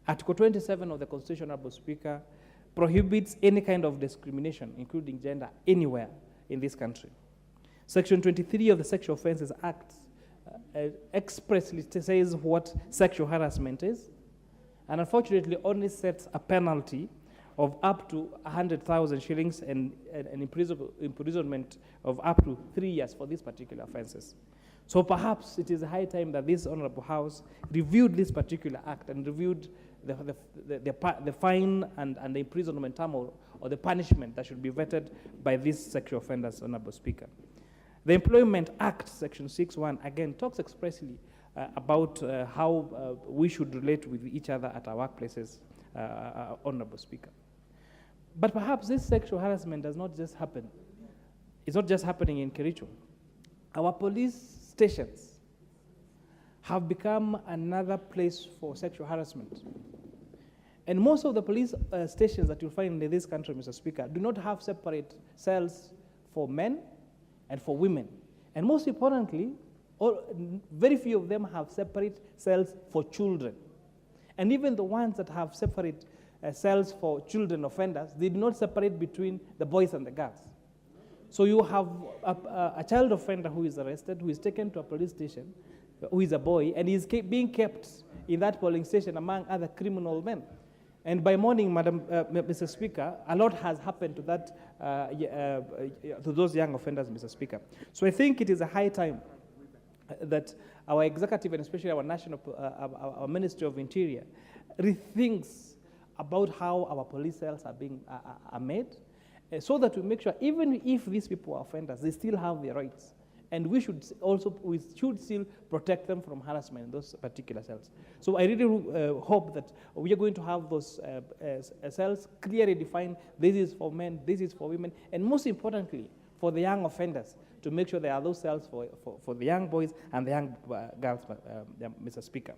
Article 27 of the Constitution, Honorable Speaker, prohibits any kind of discrimination, including gender, anywhere in this country. Section 23 of the Sexual Offences Act expressly says what sexual harassment is, and unfortunately only sets a penalty of up to 100,000 shillings and an imprisonment of up to 3 years for these particular offences. So perhaps it is high time that this Honourable House reviewed this particular act and reviewed the fine and the imprisonment term or the punishment that should be vetted by these sexual offenders, Honourable Speaker. The Employment Act, Section 6.1, again, talks expressly about how we should relate with each other at our workplaces, Honourable Speaker. But perhaps this sexual harassment does not just happen. It's not just happening in Kericho. Our police stations have become another place for sexual harassment. And most of the police stations that you'll find in this country, Mr. Speaker, do not have separate cells for men and for women. And most importantly, very few of them have separate cells for children. And even the ones that have separate cells for children offenders, they do not separate between the boys and the girls. So you have a child offender who is arrested, who is taken to a police station, who is a boy, and is being kept in that polling station among other criminal men. And by morning, Mr. Speaker, a lot has happened to that, to those young offenders, Mr. Speaker. So I think it is a high time that our executive and especially our our Ministry of Interior rethinks about how our police cells are made, so that we make sure even if these people are offenders, they still have their rights. And we should still protect them from harassment in those particular cells. So I really hope that we are going to have those cells clearly defined. This is for men, this is for women, and most importantly, for the young offenders, to make sure there are those cells for the young boys and the young girls, Mr. Speaker.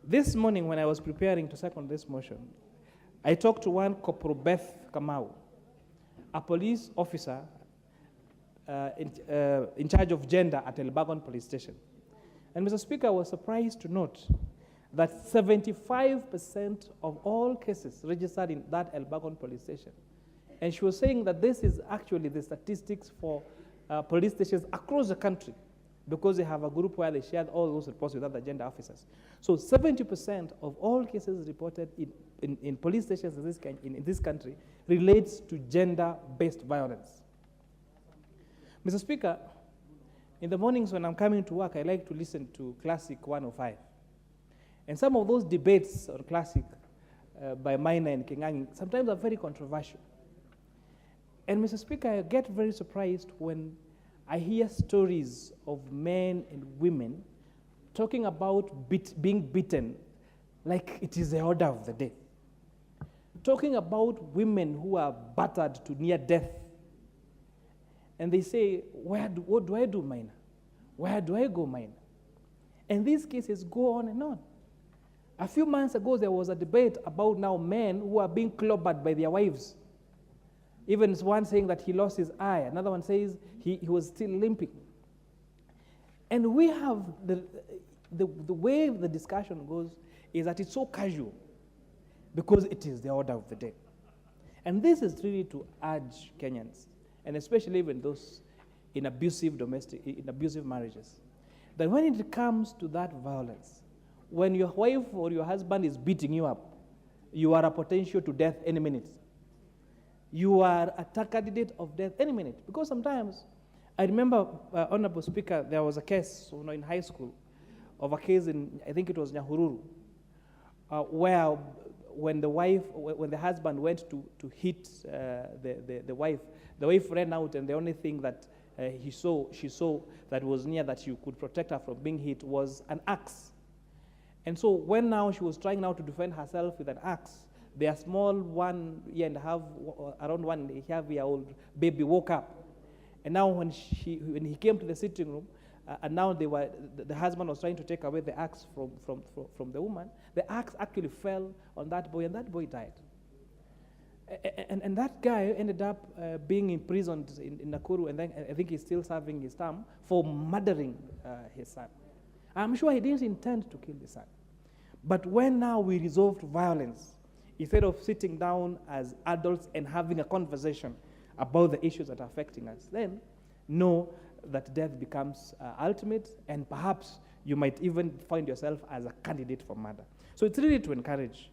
This morning, when I was preparing to second this motion, I talked to one Corporal Beth Kamau, a police officer in charge of gender at Elbagon Police Station. And Mr. Speaker, I was surprised to note that 75% of all cases registered in that Elbagon Police Station. And she was saying that this is actually the statistics for police stations across the country, because they have a group where they shared all those reports with other gender officers. So 70% of all cases reported in police stations in this country relates to gender-based violence. Mr. Speaker, in the mornings when I'm coming to work, I like to listen to Classic 105. And some of those debates on Classic by Maina and Kingangi sometimes are very controversial. And Mr. Speaker, I get very surprised when I hear stories of men and women talking about being beaten like it is the order of the day. Talking about women who are battered to near death. And they say, what do I do, Maina? Where do I go, Maina? And these cases go on and on. A few months ago, there was a debate about now men who are being clobbered by their wives. Even one saying that he lost his eye. Another one says he was still limping. And we have the way the discussion goes is that it's so casual because it is the order of the day. And this is really to urge Kenyans, and especially even those in abusive marriages, that when it comes to that violence, when your wife or your husband is beating you up, you are a potential to death any minute. You are a candidate of death any minute. Because sometimes, I remember, Honorable Speaker, there was a case in high school of a case in, I think it was Nyahururu, where when the husband went to hit the wife ran out, and the only thing that she saw that was near that she could protect her from being hit was an axe. And so when now she was trying now to defend herself with an axe, their small around 1.5-year-old baby woke up. And now when he came to the sitting room, and now the husband was trying to take away the axe from the woman, the axe actually fell on that boy, and that boy died. And that guy ended up being imprisoned in Nakuru, and then I think he's still serving his term for murdering his son. I'm sure he didn't intend to kill the son. But when now we resolved violence, instead of sitting down as adults and having a conversation about the issues that are affecting us, then know that death becomes ultimate, and perhaps you might even find yourself as a candidate for murder. So it's really to encourage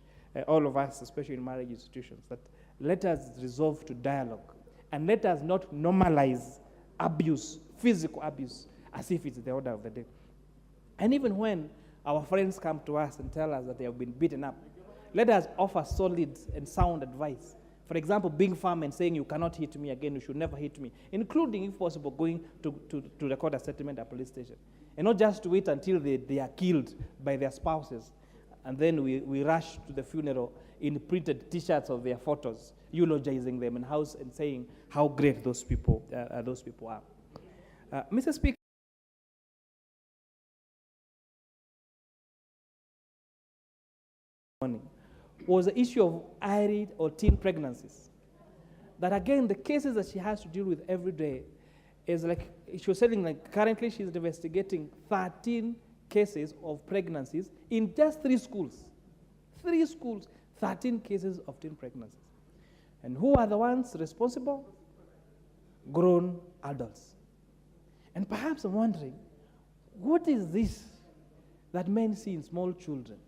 all of us, especially in marriage institutions, that let us resolve to dialogue, and let us not normalize abuse, physical abuse, as if it's the order of the day. And even when our friends come to us and tell us that they have been beaten up, let us offer solid and sound advice. For example, being firm and saying, you cannot hit me again, you should never hit me, including, if possible, going to record a settlement at a police station. And not just to wait until they are killed by their spouses, and then we rush to the funeral in printed T-shirts of their photos, eulogizing them in house and saying how great those people are. Mr. Speaker, was the issue of irid or teen pregnancies. That again, the cases that she has to deal with every day is like, she was saying, like, currently she's investigating 13 cases of pregnancies in just 3 schools. 3 schools, 13 cases of teen pregnancies. And who are the ones responsible? Grown adults. And perhaps I'm wondering, what is this that men see in small children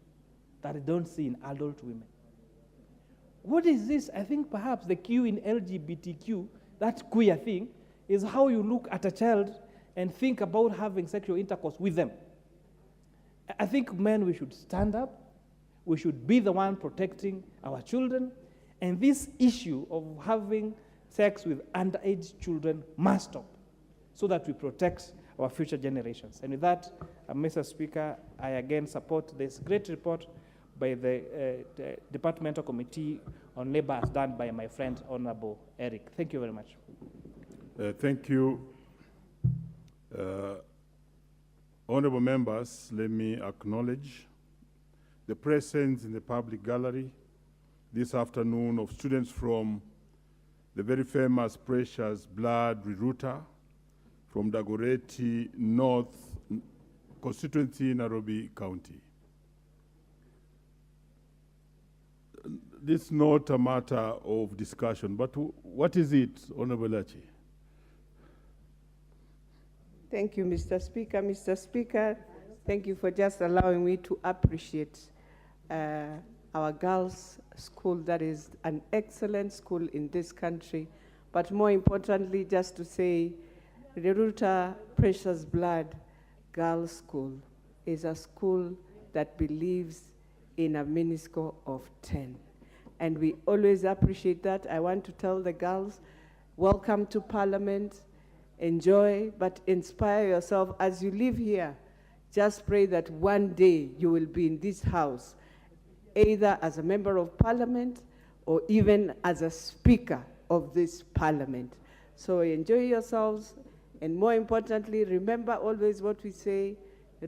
that they don't see in adult women? What is this? I think perhaps the Q in LGBTQ, that queer thing, is how you look at a child and think about having sexual intercourse with them. I think men, we should stand up. We should be the one protecting our children. And this issue of having sex with underage children must stop, so that we protect our future generations. And with that, Mr. Speaker, I again support this great report by the Departmental Committee on Labor, as done by my friend, Honorable Eric. Thank you very much. Thank you. Honorable members, let me acknowledge the presence in the public gallery this afternoon of students from the very famous Precious Blood Rerouter from Dagoretti North constituency, Nairobi County. This is not a matter of discussion, but what is it, Honorable Lachi? Thank you, Mr. Speaker. Mr. Speaker, thank you for just allowing me to appreciate our girls' school. That is an excellent school in this country. But more importantly, just to say, Reruta Precious Blood Girls' School is a school that believes in a miniscore of 10. And we always appreciate that. I want to tell the girls, welcome to Parliament. Enjoy, but inspire yourself as you live here. Just pray that one day you will be in this house, either as a member of Parliament or even as a speaker of this Parliament. So enjoy yourselves, and more importantly, remember always what we say,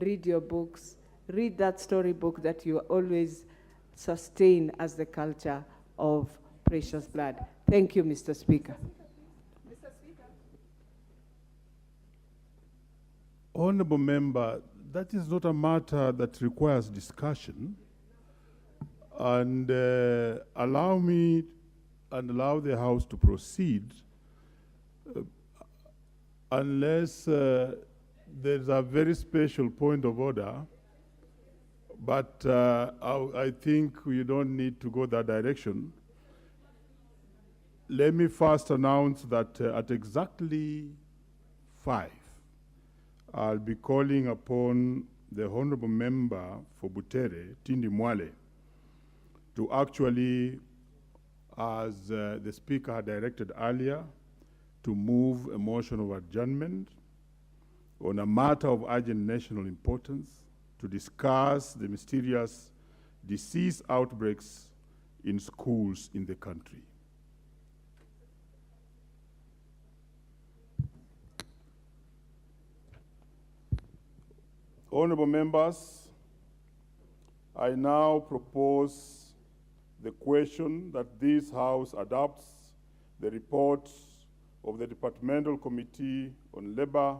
read your books, read that storybook that you always sustain as the culture of Precious Blood. Thank you, Mr. Speaker. Honorable member, that is not a matter that requires discussion. and allow me and allow the House to proceed unless there's a very special point of order, but I think you don't need to go that direction. Let me first announce that at exactly 5, I'll be calling upon the Honorable Member for Butere, Tindi Mwale, to actually, as the Speaker had directed earlier, to move a motion of adjournment on a matter of urgent national importance to discuss the mysterious disease outbreaks in schools in the country. Honorable members, I now propose the question that this House adopts the report of the Departmental Committee on Labor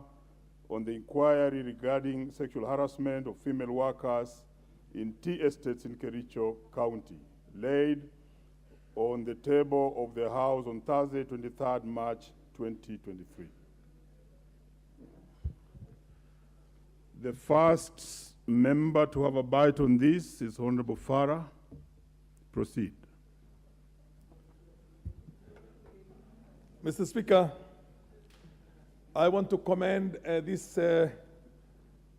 on the inquiry regarding sexual harassment of female workers in tea estates in Kericho County, laid on the table of the House on Thursday, 23rd March 2023. The first member to have a bite on this is Honorable Farah. Proceed. Mr. Speaker, I want to commend this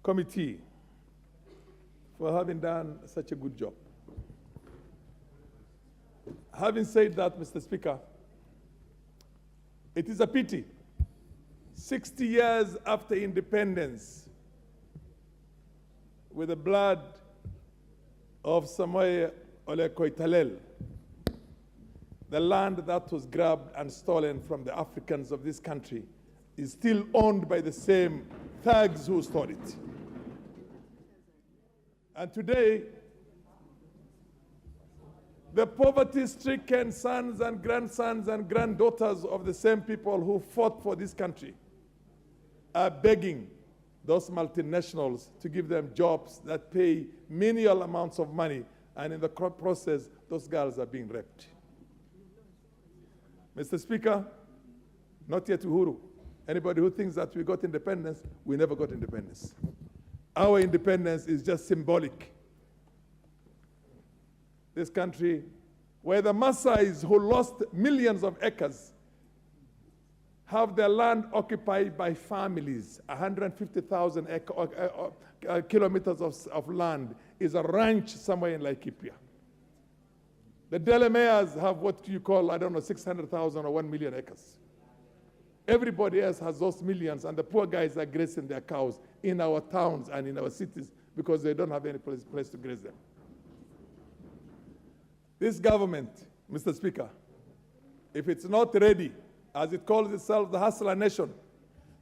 committee for having done such a good job. Having said that, Mr. Speaker, it is a pity, 60 years after independence, with the blood of Samoei Ole Koitalel, the land that was grabbed and stolen from the Africans of this country is still owned by the same thugs who stole it. And today, the poverty-stricken sons and grandsons and granddaughters of the same people who fought for this country are begging those multinationals to give them jobs that pay menial amounts of money, and in the process, those girls are being raped. Mr. Speaker, not yet Uhuru. Anybody who thinks that we got independence, we never got independence. Our independence is just symbolic. This country, where the Maasais who lost millions of acres have their land occupied by families, 150,000 kilometers of land is a ranch somewhere in Laikipia. The Delamayers have what you call, 600,000 or 1 million acres. Everybody else has those millions, and the poor guys are grazing their cows in our towns and in our cities because they don't have any place to graze them. This government, Mr. Speaker, if it's not ready, as it calls itself the Hustler Nation,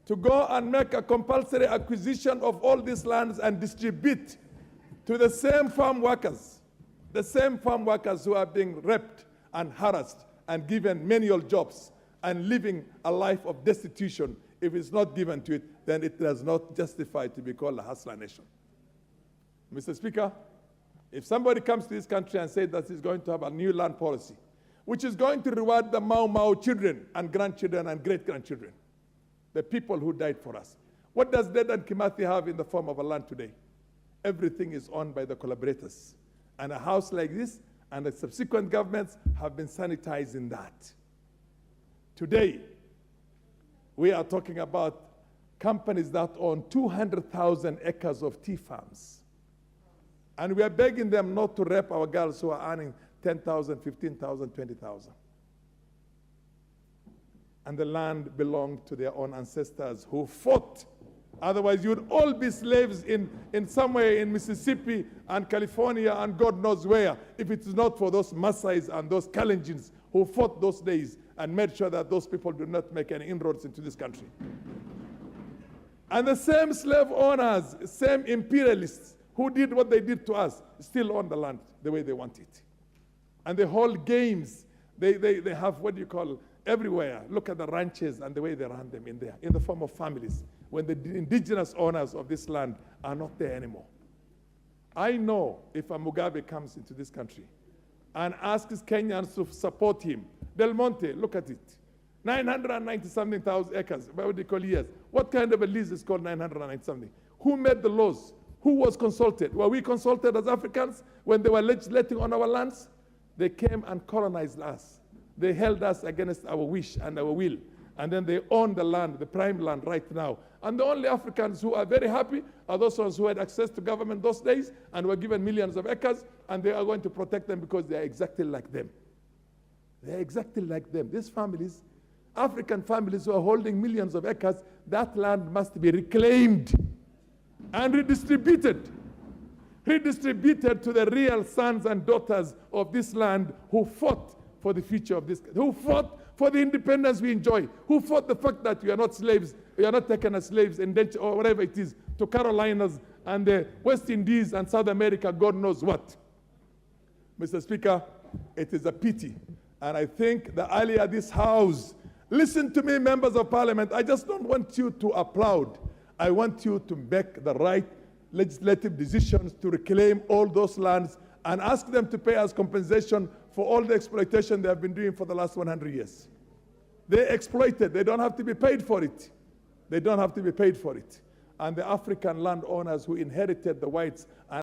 to go and make a compulsory acquisition of all these lands and distribute to the same farm workers who are being raped and harassed and given menial jobs and living a life of destitution. If it's not given to it, then it does not justify to be called a Hustler Nation. Mr. Speaker, if somebody comes to this country and says that he's going to have a new land policy, which is going to reward the Mau Mau children and grandchildren and great-grandchildren, the people who died for us. What does Dedan Kimathi have in the form of a land today? Everything is owned by the collaborators. And a house like this and the subsequent governments have been sanitizing that. Today, we are talking about companies that own 200,000 acres of tea farms. And we are begging them not to rape our girls who are earning 10,000, 15,000, 20,000. And the land belonged to their own ancestors who fought. Otherwise, you would all be slaves in somewhere in Mississippi and California and God knows where, if it is not for those Maasais and those Kalenjins who fought those days and made sure that those people do not make any inroads into this country. And the same slave owners, same imperialists who did what they did to us, still own the land the way they want it. And the whole games, they have what you call everywhere. Look at the ranches and the way they run them in there, in the form of families, when the indigenous owners of this land are not there anymore. I know if a Mugabe comes into this country and asks Kenyans to support him. Del Monte, look at it. 990-something thousand acres, what do you call years? What kind of a lease is called 990-something? Who made the laws? Who was consulted? Were we consulted as Africans when they were legislating on our lands? They came and colonized us. They held us against our wish and our will. And then they own the land, the prime land right now. And the only Africans who are very happy are those ones who had access to government those days and were given millions of acres, and they are going to protect them because they are exactly like them. They are exactly like them. These families, African families who are holding millions of acres, that land must be reclaimed and redistributed to the real sons and daughters of this land who fought for the future of this, who fought for the independence we enjoy, who fought the fact that we are not slaves, we are not taken as slaves, indentured, or whatever it is, to Carolinas and the West Indies and South America, God knows what. Mr. Speaker, it is a pity. And I think that earlier this House, listen to me, members of Parliament, I just don't want you to applaud. I want you to make the right legislative decisions to reclaim all those lands and ask them to pay us compensation for all the exploitation they have been doing for the last 100 years. They exploited. They don't have to be paid for it. They don't have to be paid for it. And the African landowners who inherited the whites and